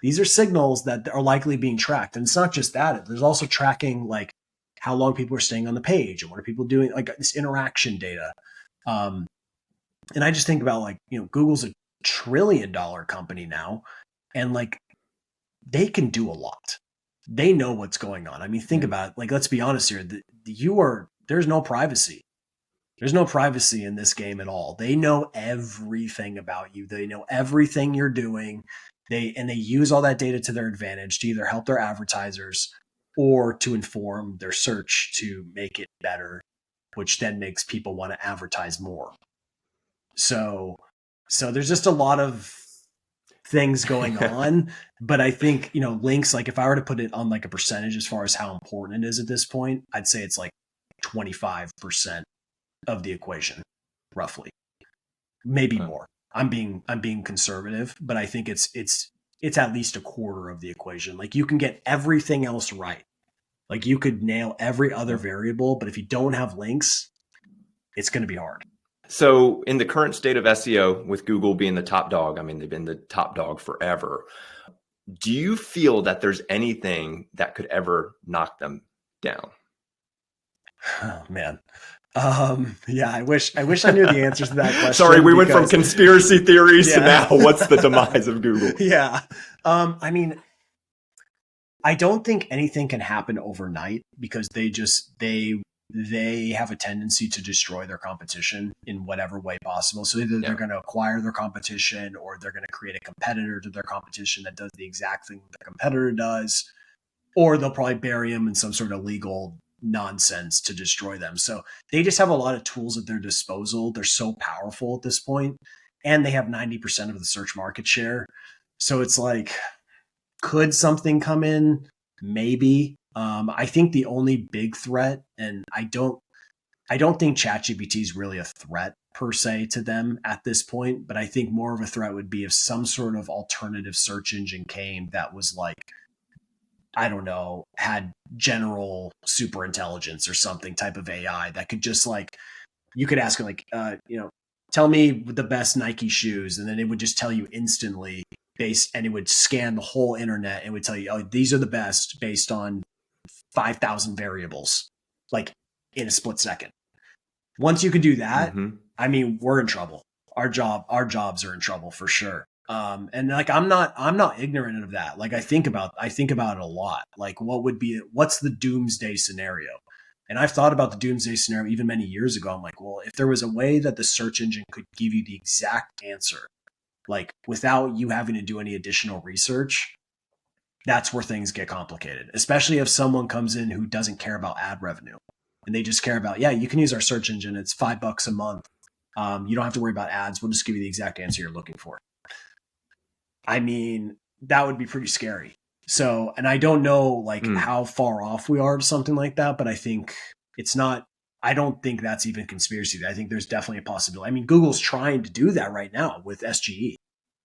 These are signals that are likely being tracked. And it's not just that. There's also tracking like how long people are staying on the page and what are people doing, like this interaction data. And I just think about like, Google's $1 trillion company now, and like they can do a lot. they know what's going on. I mean, think about it. Like, let's be honest here. There's no privacy. There's no privacy in this game at all. They know everything about you. They know everything you're doing. They use all that data to their advantage to either help their advertisers or to inform their search to make it better, which then makes people want to advertise more. So there's just a lot of things going on, but I think, links, like if I were to put it on like a percentage as far as how important it is at this point, I'd say it's like 25% of the equation, roughly, maybe more. I'm being conservative, but I think it's at least a quarter of the equation. Like, you can get everything else right. Like, you could nail every other variable, but if you don't have links, it's going to be hard.
So in the current state of SEO, with Google being the top dog, I mean, they've been the top dog forever. Do you feel that there's anything that could ever knock them down?
Oh, man. Yeah, I wish I knew the answers to that question.
Sorry, we went from conspiracy theories to now what's the demise of Google?
Yeah. I mean, I don't think anything can happen overnight because they have a tendency to destroy their competition in whatever way possible. So either they're going to acquire their competition, or they're going to create a competitor to their competition that does the exact thing the competitor does, or they'll probably bury them in some sort of legal nonsense to destroy them. So they just have a lot of tools at their disposal. They're so powerful at this point, and they have 90% of the search market share. So it's like, could something come in? Maybe. I think the only big threat, and I don't think ChatGPT is really a threat per se to them at this point, but I think more of a threat would be if some sort of alternative search engine came that was like, I don't know, had general super intelligence or something type of AI that could just, like, you could ask it like, tell me the best Nike shoes, and then it would just tell you instantly and it would scan the whole internet and would tell you, oh, these are the best based on 5,000 variables, like in a split second. Once you could do that, I mean, we're in trouble. Our jobs are in trouble for sure. And like, I'm not ignorant of that. Like, I think about it a lot. Like, what's the doomsday scenario? And I've thought about the doomsday scenario even many years ago. I'm like, well, if there was a way that the search engine could give you the exact answer, like without you having to do any additional research, that's where things get complicated, especially if someone comes in who doesn't care about ad revenue and they just care about, you can use our search engine. It's $5 a month. You don't have to worry about ads. We'll just give you the exact answer you're looking for. I mean, that would be pretty scary. So, and I don't know like how far off we are to something like that, but I think I don't think that's even conspiracy. I think there's definitely a possibility. I mean, Google's trying to do that right now with SGE.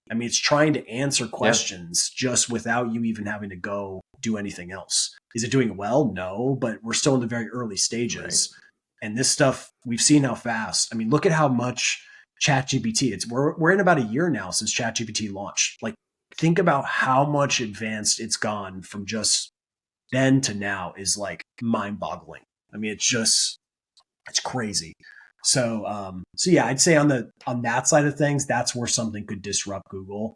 I mean, it's trying to answer questions just without you even having to go do anything else. Is it doing well? No, but we're still in the very early stages. Right. And this stuff, we've seen how fast. I mean, look at how much ChatGPT, we're in about a year now since ChatGPT launched. Like, think about how much advanced it's gone from just then to now is like mind-boggling. I mean, it's crazy. So yeah, I'd say on that side of things, that's where something could disrupt Google.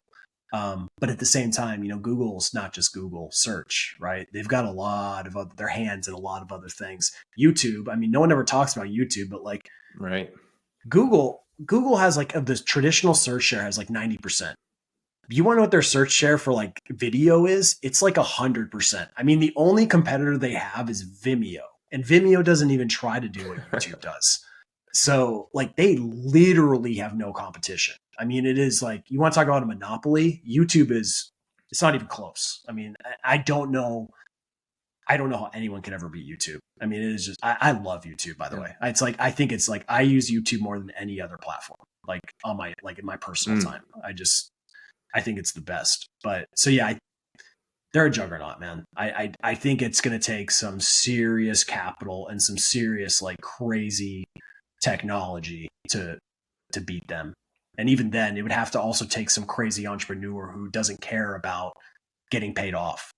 But at the same time, Google's not just Google search, right? They've got a lot of their hands in a lot of other things. YouTube, I mean, no one ever talks about YouTube, but like,
right.
Google has like, of the traditional search share has like 90%. You want to know what their search share for like video is? It's like 100%. I mean, the only competitor they have is Vimeo, and Vimeo doesn't even try to do what YouTube does. So like, they literally have no competition. I mean, it is like, you want to talk about a monopoly? YouTube it's not even close. I mean, I don't know how anyone can ever beat YouTube. I mean, it is just, I love YouTube, by the way. It's like, I think it's like, I use YouTube more than any other platform, like in my personal time. I think it's the best. But so yeah, they're a juggernaut, man. I think it's going to take some serious capital and some serious like crazy technology to beat them. And even then, it would have to also take some crazy entrepreneur who doesn't care about getting paid off.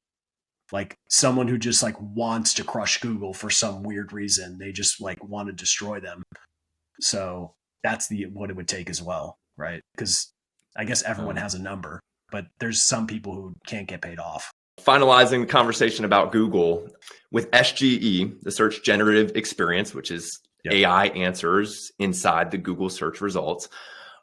Like someone who just like wants to crush Google for some weird reason. They just like want to destroy them. So that's what it would take as well, right? Because I guess everyone has a number, but there's some people who can't get paid off.
Finalizing the conversation about Google with SGE, the search generative experience, which is AI answers inside the Google search results.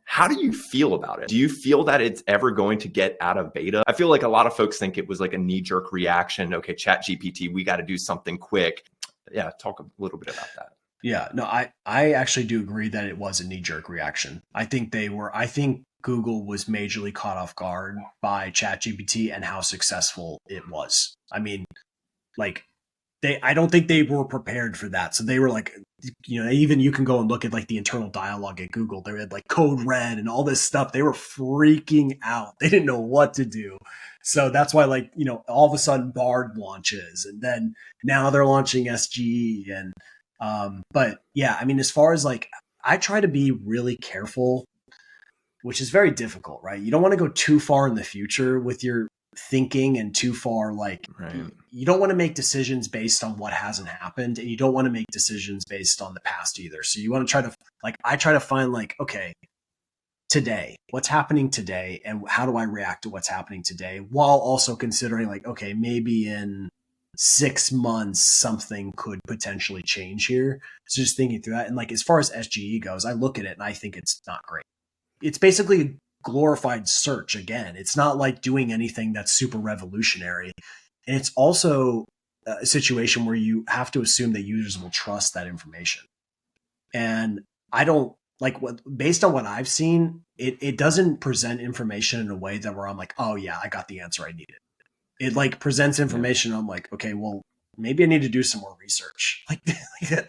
How do you feel about it? Do you feel that it's ever going to get out of beta? I feel like a lot of folks think it was like a knee-jerk reaction. Okay, ChatGPT, we got to do something quick. Yeah, talk a little bit about that.
Yeah, no, I actually do agree that it was a knee-jerk reaction. I think Google was majorly caught off guard by ChatGPT and how successful it was. I mean, like I don't think they were prepared for that. So they were like, even you can go and look at like the internal dialogue at Google. They had like code red and all this stuff. They were freaking out. They didn't know what to do. So that's why all of a sudden Bard launches, and then now they're launching SGE. And, but yeah, I mean, as far as I try to be really careful, which is very difficult, right? You don't want to go too far in the future with your thinking and too far, right. You don't want to make decisions based on what hasn't happened, and you don't want to make decisions based on the past either. So you want to try to I try to find okay, today, what's happening today, and how do I react to what's happening today, while also considering okay, maybe in 6 months something could potentially change here. So just thinking through that. And as far as SGE goes, I look at it and I think it's not great. It's basically glorified search again. It's not doing anything that's super revolutionary. And it's also a situation where you have to assume that users will trust that information. And I don't based on what I've seen, it doesn't present information in a way that where I'm oh yeah, I got the answer I needed. It presents information. I'm okay, well, maybe I need to do some more research.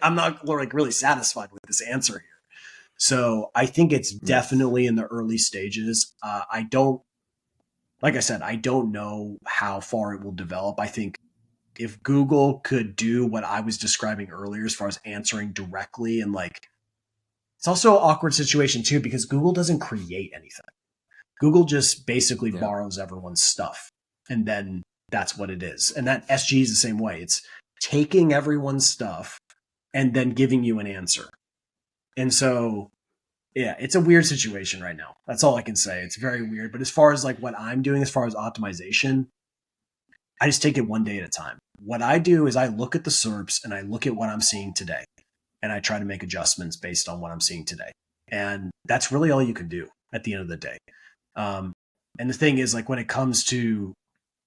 I'm not really satisfied with this answer here. So I think it's definitely in the early stages. I don't know how far it will develop. I think if Google could do what I was describing earlier, as far as answering directly, and it's also an awkward situation too, because Google doesn't create anything. Google just basically borrows everyone's stuff, and then that's what it is. And that SG is the same way. It's taking everyone's stuff and then giving you an answer. And so, yeah, it's a weird situation right now. That's all I can say. It's very weird. But as far as what I'm doing, as far as optimization, I just take it one day at a time. What I do is I look at the SERPs and I look at what I'm seeing today, and I try to make adjustments based on what I'm seeing today. And that's really all you can do at the end of the day. And the thing is, when it comes to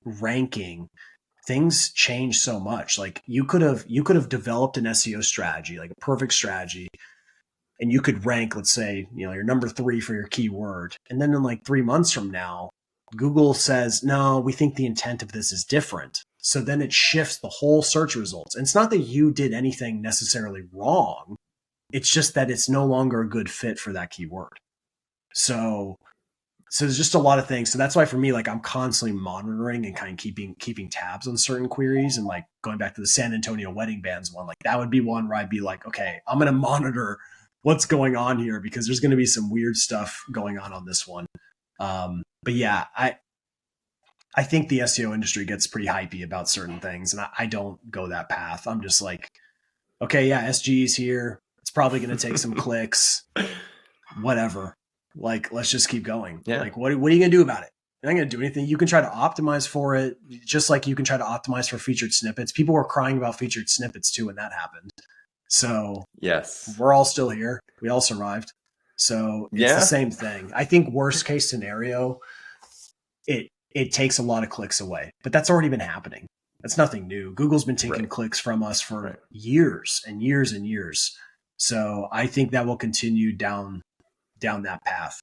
ranking, things change so much. You could have developed an SEO strategy, a perfect strategy, and you could rank, let's say, you're number 3 for your keyword. And then in 3 months from now, Google says, no, we think the intent of this is different. So then it shifts the whole search results. And it's not that you did anything necessarily wrong. It's just that it's no longer a good fit for that keyword. So there's just a lot of things. So that's why for me, I'm constantly monitoring and kind of keeping tabs on certain queries. And going back to the San Antonio wedding bands one, that would be one where I'd be okay, I'm going to monitor what's going on here, because there's going to be some weird stuff going on this one. But yeah, I think the SEO industry gets pretty hypey about certain things, and I don't go that path. I'm just okay, yeah, SG's here. It's probably going to take some clicks, whatever. Let's just keep going.
Yeah.
What are you going to do about it? You're not going to do anything. You can try to optimize for it, just like you can try to optimize for featured snippets. People were crying about featured snippets too when that happened. So
yes,
we're all still here. We all survived. So it's the same thing. I think worst case scenario, it takes a lot of clicks away, but that's already been happening. That's nothing new. Google's been taking clicks from us for years and years and years. So I think that will continue down that path.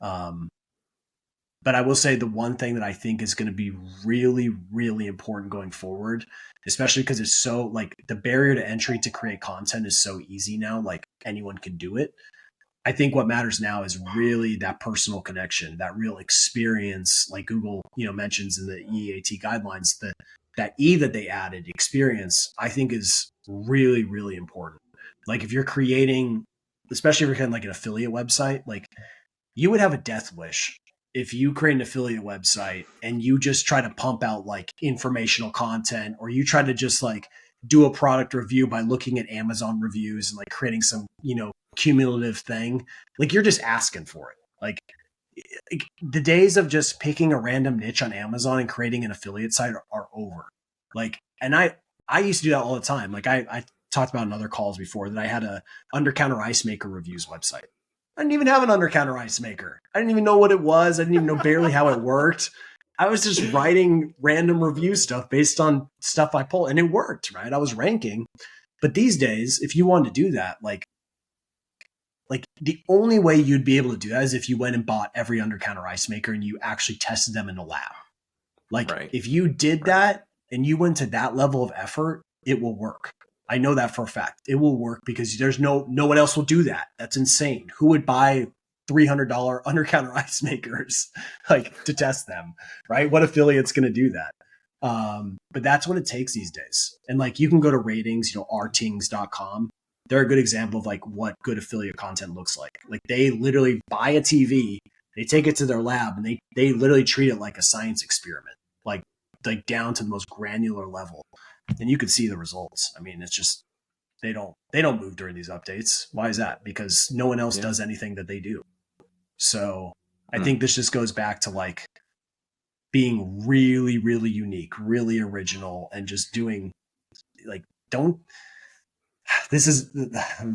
But I will say the one thing that I think is going to be really, really important going forward, especially because it's so the barrier to entry to create content is so easy now, anyone can do it. I think what matters now is really that personal connection, that real experience, like Google, mentions in the EAT guidelines, that E that they added, experience, I think is really, really important. If you're creating, especially if you're kind of an affiliate website, you would have a death wish if you create an affiliate website and you just try to pump out informational content, or you try to just do a product review by looking at Amazon reviews and creating some, cumulative thing. You're just asking for it. the days of just picking a random niche on Amazon and creating an affiliate site are over. Like, and I used to do that all the time. Like I talked about in other calls before that I had a under-counter ice maker reviews website. I didn't even have an under-counter ice maker. I didn't even know what it was. I didn't even know barely how it worked. I was just writing random review stuff based on stuff I pulled, and it worked, right? I was ranking. But these days, if you wanted to do that, like the only way you'd be able to do that is if you went and bought every under-counter ice maker and you actually tested them in the lab. Like if you did that and you went to that level of effort, it will work. I know that for a fact. It will work because there's no one else will do that. That's insane. Who would buy $300 under-counter ice makers like to test them, right? What affiliate's going to do that? But that's what it takes these days. And like you can go to ratings, rtings.com. They're a good example of like what good affiliate content looks like. Like they literally buy a TV, they take it to their lab, and they literally treat it like a science experiment, like down to the most granular level. And you could see the results. I mean, it's just they don't move during these updates. Why is that? Because no one else does anything that they do. So I think this just goes back to like being really, really unique, really original, and just doing like I've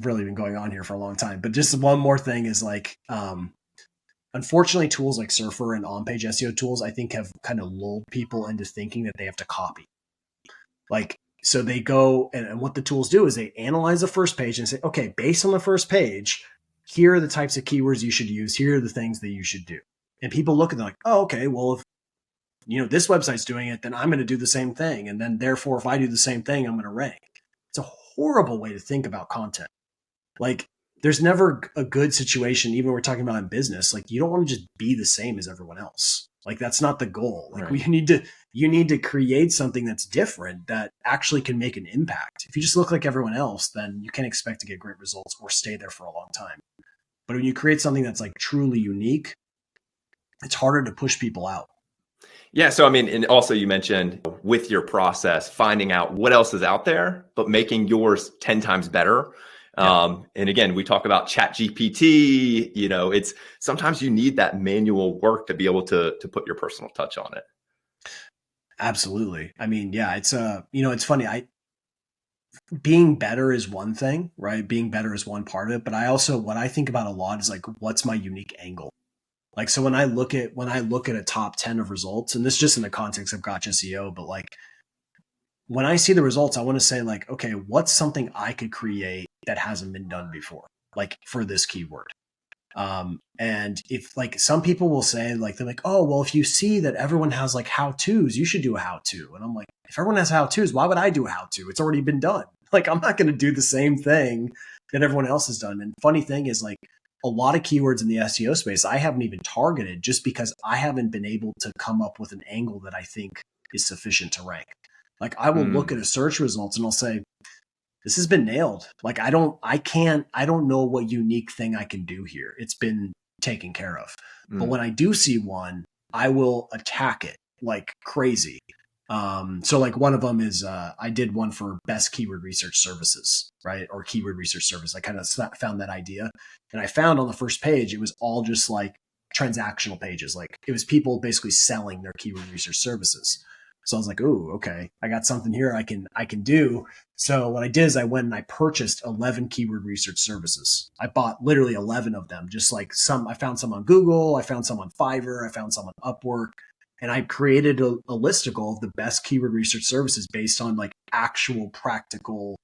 really been going on here for a long time, but just one more thing is like, unfortunately, tools like Surfer and on-page SEO tools, I think have kind of lulled people into thinking that they have to copy. Like, so they go and what the tools do is they analyze the first page and say, okay, based on the first page, here are the types of keywords you should use. Here are the things that you should do. And people look at them like, oh, okay, well, if this website's doing it, then I'm going to do the same thing. And then therefore, if I do the same thing, I'm going to rank. It's a horrible way to think about content. Like there's never a good situation, even when we're talking about in business, like you don't want to just be the same as everyone else. Like that's not the goal. Like you need to create something that's different that actually can make an impact. If you just look like everyone else, then you can't expect to get great results or stay there for a long time. But when you create something that's like truly unique, it's harder to push people out.
Yeah. So, I mean, and also you mentioned with your process, finding out what else is out there, but making yours 10 times better. Yeah. And again, we talk about ChatGPT, it's sometimes you need that manual work to be able to put your personal touch on it.
Absolutely. I mean, yeah, it's it's funny. Being better is one thing, right? Being better is one part of it. But what I think about a lot is like, what's my unique angle? Like, so when I look at a top 10 of results, and this is just in the context of Gotch SEO, but like when I see the results, I want to say like, okay, what's something I could create that hasn't been done before, like for this keyword. And if like some people will say like, they're like, oh, well, if you see that everyone has like how-tos, you should do a how-to. And I'm like, if everyone has how-tos, why would I do a how-to? It's already been done. Like, I'm not going to do the same thing that everyone else has done. And funny thing is like a lot of keywords in the SEO space, I haven't even targeted just because I haven't been able to come up with an angle that I think is sufficient to rank. Like I will look at a search results and I'll say, this has been nailed. Like I don't know what unique thing I can do here. It's been taken care of. But when I do see one, I will attack it like crazy. So like one of them is, I did one for best keyword research services, right? Or keyword research service. I kind of found that idea and I found on the first page, it was all just like transactional pages. Like it was people basically selling their keyword research services. So I was like, oh, okay, I got something here I can do. So what I did is I went and I purchased 11 keyword research services. I bought literally 11 of them, just like I found some on Google, I found some on Fiverr, I found some on Upwork, and I created a listicle of the best keyword research services based on like actual practical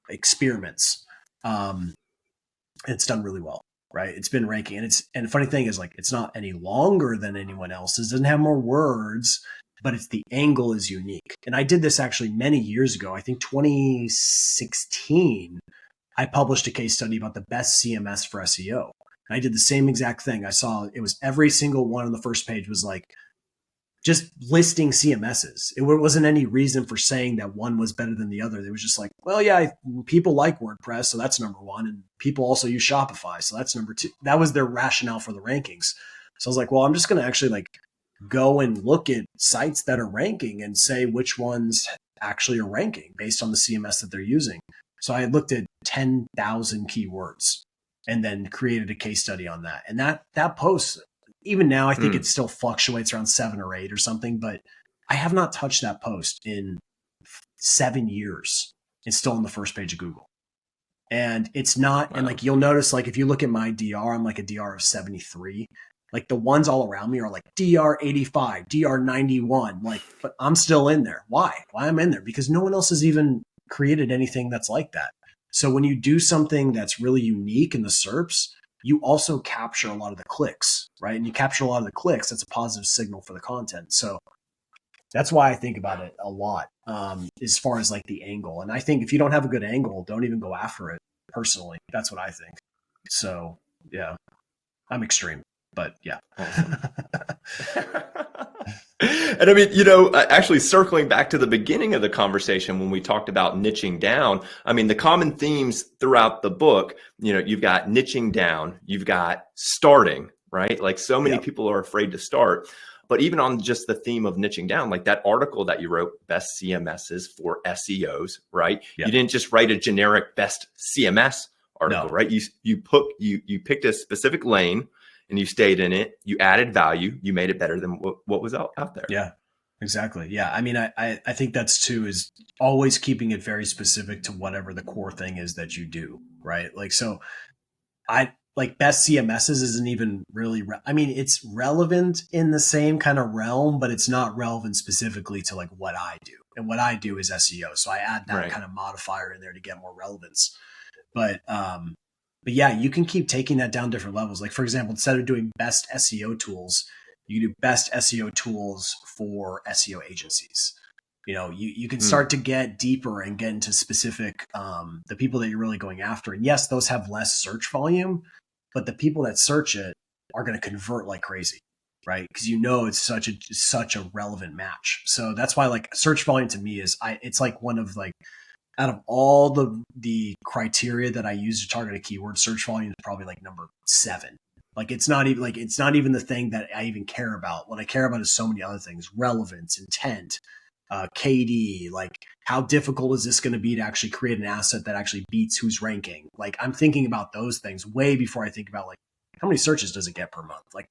experiments. It's done really well, right? It's been ranking, and the funny thing is like it's not any longer than anyone else's. It doesn't have more words, but the angle is unique. And I did this actually many years ago. I think 2016, I published a case study about the best CMS for SEO. And I did the same exact thing. I saw it was every single one on the first page was like just listing CMSs. It wasn't any reason for saying that one was better than the other. They was just like, well, yeah, people like WordPress, so that's number one. And people also use Shopify, so that's number two. That was their rationale for the rankings. So I was like, well, I'm just going to actually like go and look at sites that are ranking and say which ones actually are ranking based on the CMS that they're using. So I looked at 10,000 keywords and then created a case study on that. And that post even now, I think it still fluctuates around 7 or 8 or something, but I have not touched that post in 7 years. It's still on the first page of Google. And it's not, and like, you'll notice, like, if you look at my DR, I'm like a DR of 73. Like the ones all around me are like DR 85, DR 91, like, but I'm still in there. Why I'm in there? Because no one else has even created anything that's like that. So when you do something that's really unique in the SERPs, you also capture a lot of the clicks, right? And you capture a lot of the clicks. That's a positive signal for the content. So that's why I think about it a lot, as far as like the angle. And I think if you don't have a good angle, don't even go after it. Personally, that's what I think. So yeah, I'm extreme, but yeah.
Awesome. And I mean, actually circling back to the beginning of the conversation when we talked about niching down, I mean, the common themes throughout the book, you've got niching down, you've got starting, right? Like so many people are afraid to start. But even on just the theme of niching down, like that article that you wrote, best CMSs for SEOs, right? Yep. You didn't just write a generic best CMS article, right? You picked a specific lane and you stayed in it. You added value. You made it better than what was out there.
Yeah, exactly. Yeah. I mean, I think that's too, is always keeping it very specific to whatever the core thing is that you do, right? Like, so like best CMSs isn't even really, I mean, it's relevant in the same kind of realm, but it's not relevant specifically to like what I do. And what I do is SEO. So I add that kind of modifier in there to get more relevance. But yeah, you can keep taking that down different levels. Like, for example, instead of doing best SEO tools, you do best SEO tools for SEO agencies. You can start to get deeper and get into specific, the people that you're really going after. And yes, those have less search volume, but the people that search it are going to convert like crazy, right? Because it's such a relevant match. So that's why like search volume to me it's like one of like, out of all the criteria that I use to target a keyword, search volume is probably like number 7. Like it's not even the thing that I even care about. What I care about is so many other things: relevance, intent, KD, like how difficult is this going to be to actually create an asset that actually beats who's ranking? Like I'm thinking about those things way before I think about like how many searches does it get per month? Like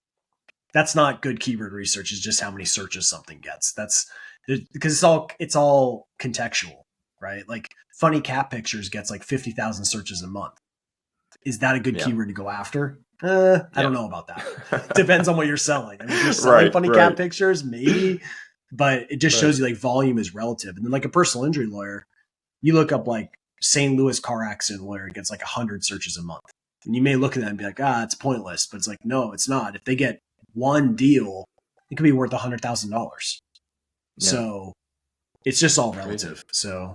that's not good keyword research. Is just how many searches something gets. That's because it's all contextual, right? Like funny cat pictures gets like 50,000 searches a month. Is that a good keyword to go after? I don't know about that. Depends on what you're selling. I mean, if you're selling funny cat pictures, maybe. But it just shows you like volume is relative. And then like a personal injury lawyer, you look up like St. Louis car accident lawyer gets like 100 searches a month. And you may look at that and be like, it's pointless. But it's like, no, it's not. If they get one deal, it could be worth $100,000. So it's just all relative. So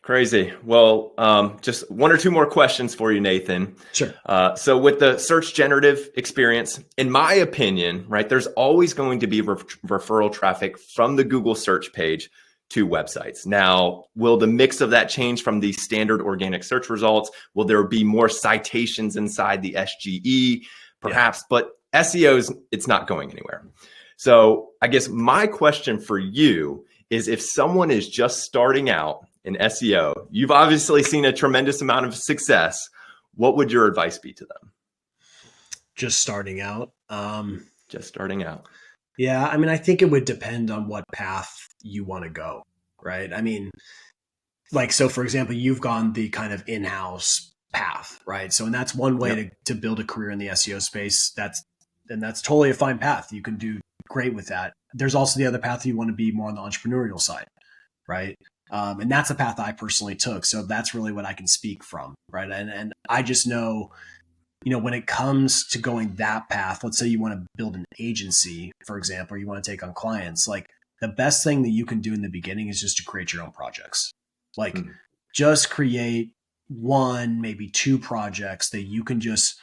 Crazy. Well, just one or two more questions for you, Nathan.
Sure.
So with the search generative experience, in my opinion, right, there's always going to be referral traffic from the Google search page to websites. Now, will the mix of that change from the standard organic search results? Will there be more citations inside the SGE? Perhaps, but SEOs, it's not going anywhere. So I guess my question for you is, if someone is just starting out in SEO, you've obviously seen a tremendous amount of success. What would your advice be to them?
Just starting out.
Just starting out.
Yeah. I mean, I think it would depend on what path you want to go, right? I mean, like, so for example, you've gone the kind of in-house path, right? So, and that's one way to build a career in the SEO space. That's totally a fine path. You can do great with that. There's also the other path. You want to be more on the entrepreneurial side, right? And that's a path I personally took. So that's really what I can speak from, right? And I just know, when it comes to going that path, let's say you want to build an agency, for example, or you want to take on clients, like the best thing that you can do in the beginning is just to create your own projects. Like just create 1, maybe 2 projects that you can just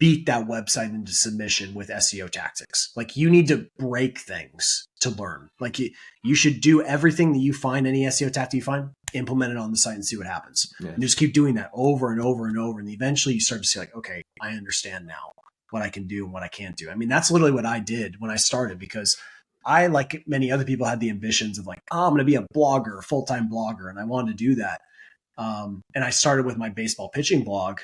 beat that website into submission with SEO tactics. Like you need to break things to learn. Like you should do everything that you find, any SEO tactic you find, implement it on the site and see what happens. Yes. And just keep doing that over and over and over. And eventually you start to see like, okay, I understand now what I can do and what I can't do. I mean, that's literally what I did when I started, because I, like many other people, had the ambitions of like, I'm going to be a blogger, a full-time blogger. And I wanted to do that. And I started with my baseball pitching blog.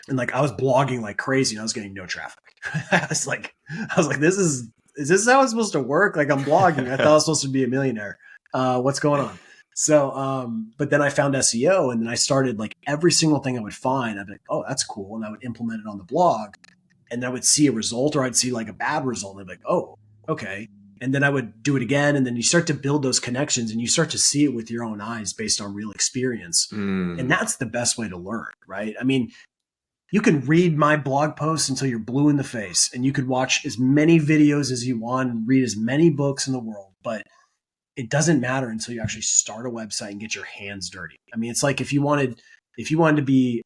And like, I was blogging like crazy and I was getting no traffic. I was like, is this how it's supposed to work? Like, I'm blogging. I thought I was supposed to be a millionaire. What's going on? So, but then I found SEO, and then I started like every single thing I would find, I'd be like, oh, that's cool. And I would implement it on the blog, and then I would see a result, or I'd see like a bad result. And I'd be like, oh, okay. And then I would do it again. And then you start to build those connections, and you start to see it with your own eyes based on real experience. And that's the best way to learn, right? I mean, you can read my blog posts until you're blue in the face, and you could watch as many videos as you want and read as many books in the world, but it doesn't matter until you actually start a website and get your hands dirty. I mean, it's like if you wanted to be,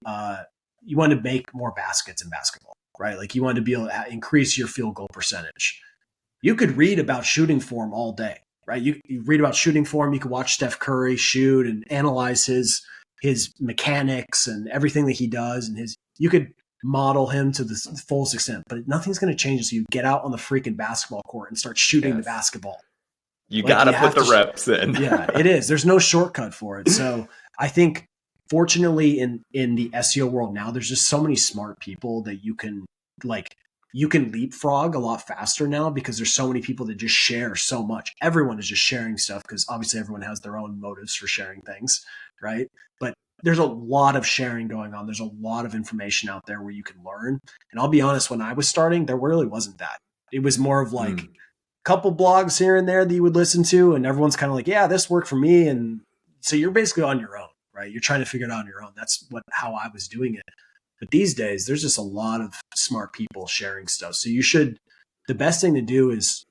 you wanted to make more baskets in basketball, right? Like you wanted to be able to increase your field goal percentage. You could read about shooting form all day, right? You read about shooting form. You could watch Steph Curry shoot and analyze his mechanics and everything that he does, and you could model him to the fullest extent, but nothing's going to change until you get out on the freaking basketball court and start shooting the basketball.
You got to put the reps in.
Yeah, it is. There's no shortcut for it. So I think, fortunately, in the SEO world now, there's just so many smart people that you can leapfrog a lot faster now, because there's so many people that just share so much. Everyone is just sharing stuff because obviously everyone has their own motives for sharing things, right? But there's a lot of sharing going on. There's a lot of information out there where you can learn. And I'll be honest, when I was starting, there really wasn't that. It was more of like, couple blogs here and there that you would listen to, and everyone's kind of like, yeah, this worked for me. And so you're basically on your own, right? You're trying to figure it out on your own. That's how I was doing it. But these days, there's just a lot of smart people sharing stuff. So the best thing to do is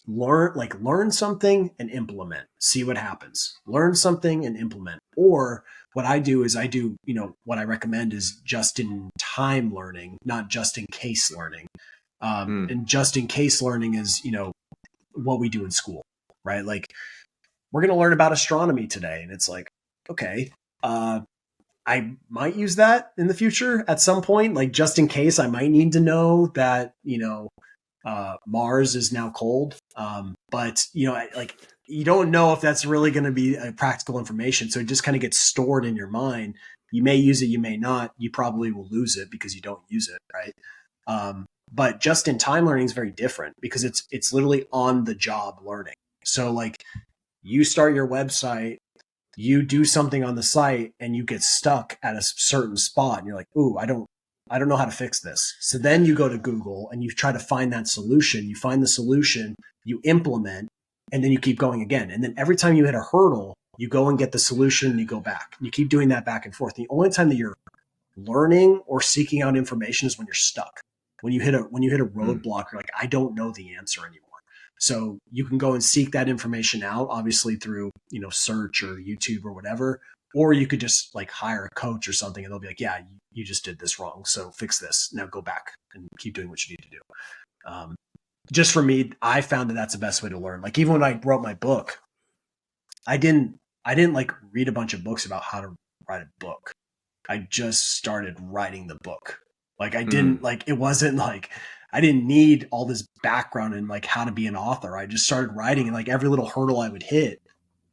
learn something and implement, see what happens. Learn something and implement. Or what I do is what I recommend is just in time learning, not just in case learning. And just in case learning is, what we do in school, right? Like, we're going to learn about astronomy today. And it's like, okay, I might use that in the future at some point. Like, just in case, I might need to know that, Mars is now cold. But, you don't know if that's really going to be practical information. So it just kind of gets stored in your mind. You may use it, you may not. You probably will lose it because you don't use it, right? But just in time learning is very different, because it's literally on the job learning. So like, you start your website, you do something on the site, and you get stuck at a certain spot, and you're like, ooh, I don't know how to fix this. So then you go to Google and you try to find that solution. You find the solution, you implement, and then you keep going again. And then every time you hit a hurdle, you go and get the solution and you go back. You keep doing that back and forth. The only time that you're learning or seeking out information is when you're stuck. When you hit a roadblock, you're like, I don't know the answer anymore. So you can go and seek that information out, obviously through, search or YouTube or whatever, or you could just like hire a coach or something, and they'll be like, yeah, you just did this wrong. So fix this. Now go back and keep doing what you need to do. Just for me, I found that that's the best way to learn. Like, even when I wrote my book, I didn't like read a bunch of books about how to write a book. I just started writing the book. Like, I didn't it wasn't like, I didn't need all this background in like how to be an author. I just started writing, and like every little hurdle I would hit,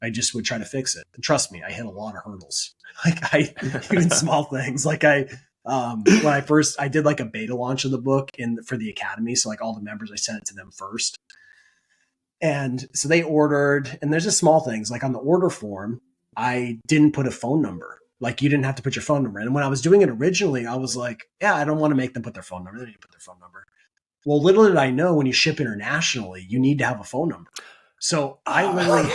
I just would try to fix it. And trust me, I hit a lot of hurdles. Like, even small things. Like when I did like a beta launch of the book for the Academy. So like all the members, I sent it to them first. And so they ordered, and there's just small things like on the order form, I didn't put a phone number. Like, you didn't have to put your phone number in. And when I was doing it originally, I was like, yeah, I don't want to make them put their phone number. They need to put their phone number. Well, little did I know, when you ship internationally, you need to have a phone number. So I literally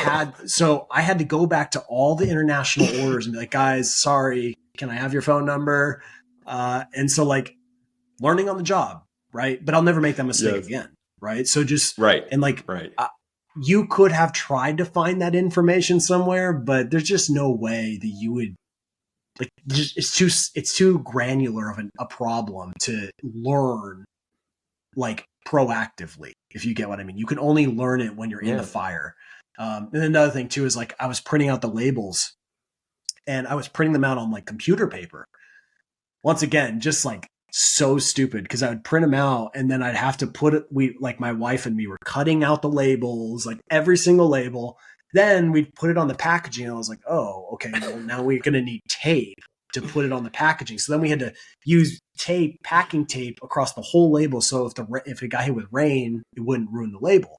I had to go back to all the international orders and be like, guys, sorry, can I have your phone number? And so like, learning on the job, right? But I'll never make that mistake again, right? So just, and like, you could have tried to find that information somewhere, but there's just no way that you would, like, it's too granular of a problem to learn like proactively, if you get what I mean. You can only learn it when you're in the fire. And another thing too is like, I was printing out the labels, and I was printing them out on like computer paper. Once again, just like so stupid, because I would print them out and then I'd have to put it, my wife and me were cutting out the labels, like every single label. Then we'd put it on the packaging, and I was like, oh, okay, well, now we're going to need tape to put it on the packaging. So then we had to use tape, packing tape across the whole label. So if it got hit with rain, it wouldn't ruin the label.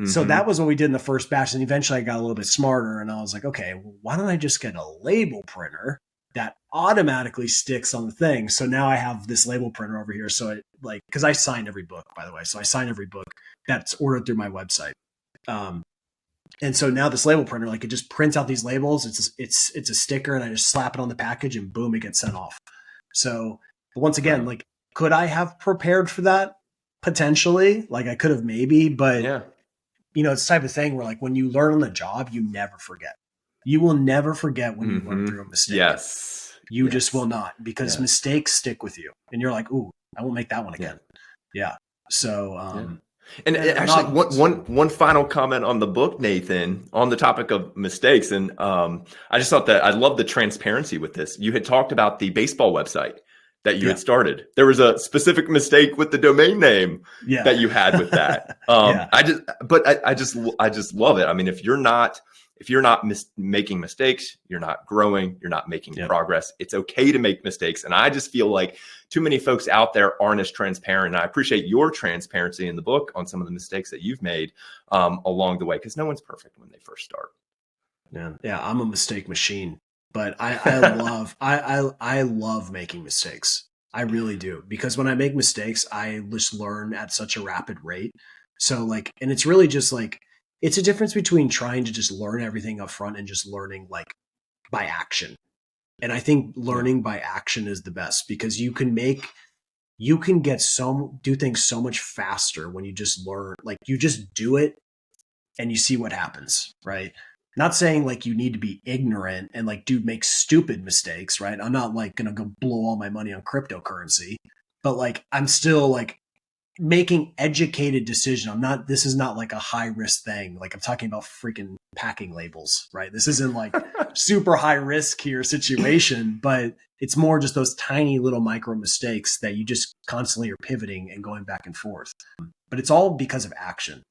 So that was what we did in the first batch. And eventually I got a little bit smarter and I was like, okay, well, why don't I just get a label printer that automatically sticks on the thing? So now I have this label printer over here. So because I sign every book, by the way. So I sign every book that's ordered through my website. And so now this label printer, it just prints out these labels. It's a sticker and I just slap it on the package and boom, it gets sent off. So once again, could I have prepared for that? Potentially, I could have maybe, but it's the type of thing where when you learn on the job, you never forget. You will never forget when you learn through a mistake.
Yes.
You just will not, because mistakes stick with you and you're like, ooh, I won't make that one again. Yeah. So,
And actually, one final comment on the book, Nathan, on the topic of mistakes. And I just thought that I love the transparency with this. You had talked about the baseball website that you had started. There was a specific mistake with the domain name that you had with that. I just love it. I mean, if you're not making mistakes, you're not growing, you're not making progress. It's okay to make mistakes. And I just feel like too many folks out there aren't as transparent. And I appreciate your transparency in the book on some of the mistakes that you've made along the way, because no one's perfect when they first start.
Yeah. I'm a mistake machine, but I love making mistakes. I really do, because when I make mistakes, I just learn at such a rapid rate. So and it's really just it's a difference between trying to just learn everything up front and just learning by action. And I think learning by action is the best, because you can do things so much faster when you just learn, you just do it and you see what happens, right? Not saying you need to be ignorant and make stupid mistakes, right? I'm not going to go blow all my money on cryptocurrency, but I'm still making educated decision. This is not a high risk thing. I'm talking about freaking packing labels, right? This isn't super high risk here situation, but it's more just those tiny little micro mistakes that you just constantly are pivoting and going back and forth. But it's all because of action.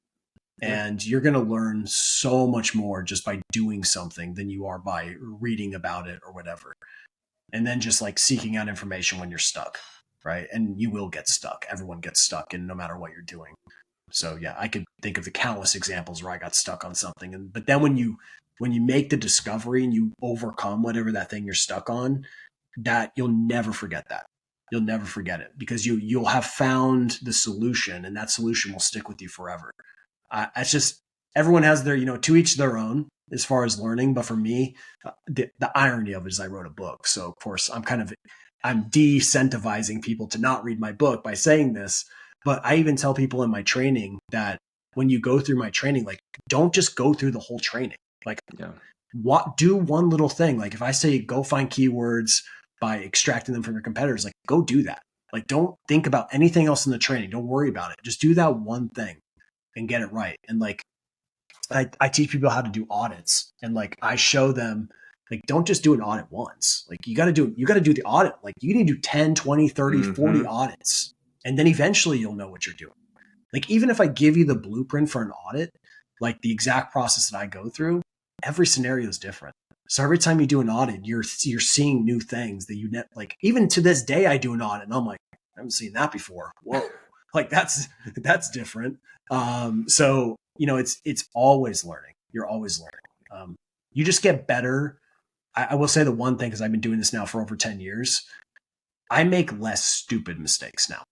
And you're going to learn so much more just by doing something than you are by reading about it or whatever. And then just seeking out information when you're stuck. Right. And you will get stuck. Everyone gets stuck, and no matter what you're doing. So I could think of the countless examples where I got stuck on something. But then when you make the discovery and you overcome whatever that thing you're stuck on, that you'll never forget that. You'll never forget it, because you'll have found the solution, and that solution will stick with you forever. It's just, everyone has their, to each their own as far as learning. But for me, the irony of it is I wrote a book. So of course I'm de-incentivizing people to not read my book by saying this, but I even tell people in my training that when you go through my training, don't just go through the whole training. Do one little thing. If I say go find keywords by extracting them from your competitors, go do that. Don't think about anything else in the training. Don't worry about it. Just do that one thing and get it right. And I teach people how to do audits, and I show them, don't just do an audit once. You got to do the audit. You need to do 10, 20, 30, 40 audits. And then eventually you'll know what you're doing. Even if I give you the blueprint for an audit, the exact process that I go through, every scenario is different. So every time you do an audit, you're seeing new things that even to this day, I do an audit and I'm I haven't seen that before. Whoa. That's different. So, it's always learning. You're always learning. You just get better. I will say the one thing, because I've been doing this now for over 10 years, I make less stupid mistakes now.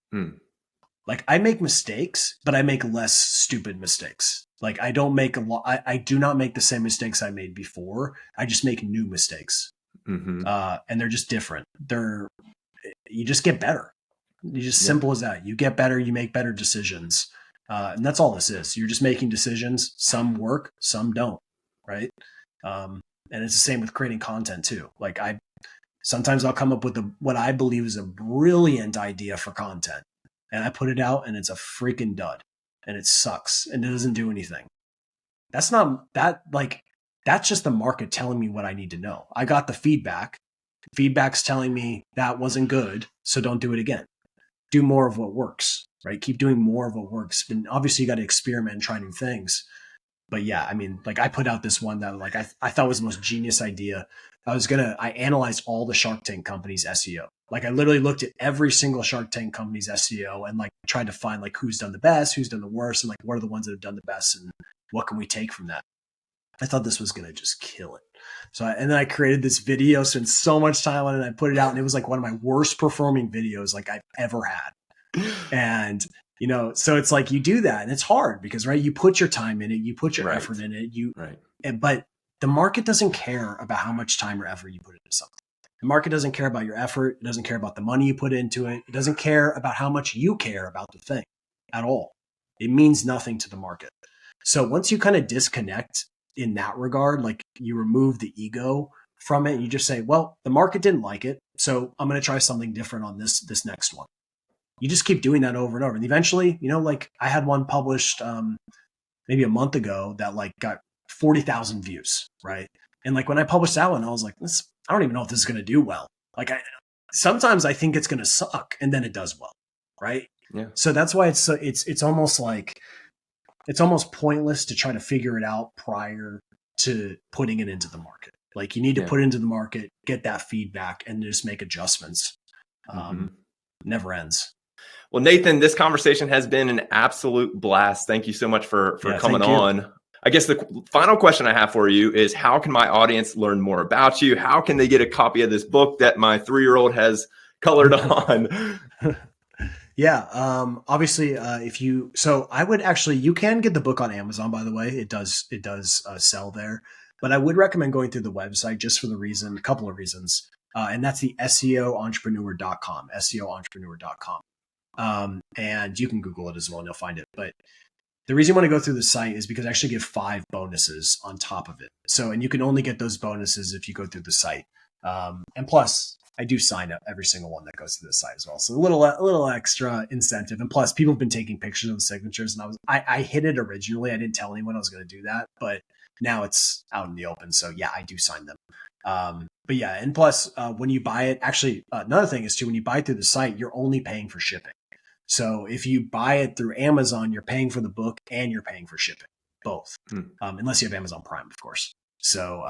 I make mistakes, but I make less stupid mistakes. I don't make a lot. I do not make the same mistakes I made before. I just make new mistakes. And they're just different. You just get better. It's just simple as that. You get better, you make better decisions. And that's all this is. You're just making decisions. Some work, some don't. Right. And it's the same with creating content too. Sometimes I'll come up with what I believe is a brilliant idea for content, and I put it out and it's a freaking dud, and it sucks and it doesn't do anything. That's just the market telling me what I need to know. I got the feedback. Feedback's telling me that wasn't good, so don't do it again. Do more of what works, right? Keep doing more of what works. And obviously you got to experiment and try new things. but yeah, I mean, like I put out this one that like I thought was the most genius idea. I analyzed all the Shark Tank companies' SEO. Like I literally looked at every single Shark Tank company's SEO and like tried to find like who's done the best, who's done the worst, and like what are the ones that have done the best and what can we take from that. I thought this was going to just kill it. And then I created this video, spent so much time on it, and I put it out, and it was like one of my worst performing videos like I've ever had. And so it's like you do that, and it's hard because right, you put your time in it, you put your effort in it, but the market doesn't care about how much time or effort you put into something. The market doesn't care about your effort. It doesn't care about the money you put into it. It doesn't care about how much you care about the thing at all. It means nothing to the market. So once you kind of disconnect in that regard, like you remove the ego from it, you just say, well, the market didn't like it, so I'm going to try something different on this next one. You just keep doing that over and over. And eventually, like I had one published maybe a month ago that like got 40,000 views, right? And like when I published that one, I was like, I don't even know if this is going to do well. Like sometimes I think it's going to suck, and then it does well, right?
Yeah.
So that's why it's almost like it's almost pointless to try to figure it out prior to putting it into the market. Like you need to put it into the market, get that feedback, and just make adjustments. Never ends.
Well, Nathan, this conversation has been an absolute blast. Thank you so much for coming on. I guess the final question I have for you is, how can my audience learn more about you? How can they get a copy of this book that my 3-year-old has colored on?
Yeah. Obviously, you can get the book on Amazon, by the way. It does sell there, but I would recommend going through the website just for a couple of reasons. And that's the SEOentrepreneur.com, SEOentrepreneur.com. And you can Google it as well and you'll find it. But the reason you want to go through the site is because I actually give 5 bonuses on top of it. And you can only get those bonuses if you go through the site. And plus, I do sign up every single one that goes to the site as well. So a little extra incentive. And plus, people have been taking pictures of the signatures, and I hid it originally. I didn't tell anyone I was going to do that, but now it's out in the open. So yeah, I do sign them. But yeah, and plus, when you buy it, actually, another thing is too, when you buy it through the site, you're only paying for shipping. So if you buy it through Amazon, you're paying for the book and you're paying for shipping, both, unless you have Amazon Prime, of course. So,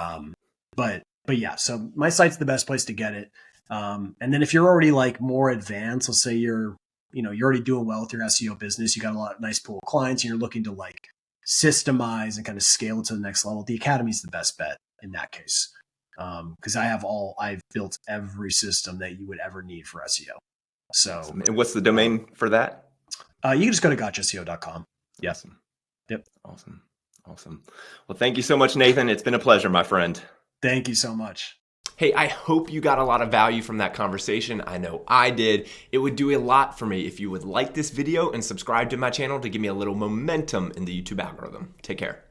but yeah, so my site's the best place to get it. And then if you're already like more advanced, let's say you're already doing well with your SEO business, you got a nice pool of clients, and you're looking to like systemize and kind of scale it to the next level, the Academy is the best bet in that case. Because I've built every system that you would ever need for SEO. So,
and what's the domain for that?
You can just go to gotchseo.com. Yep.
Awesome.
Yep.
Awesome. Well, thank you so much, Nathan. It's been a pleasure, my friend.
Thank you so much.
Hey, I hope you got a lot of value from that conversation. I know I did. It would do a lot for me if you would like this video and subscribe to my channel to give me a little momentum in the YouTube algorithm. Take care.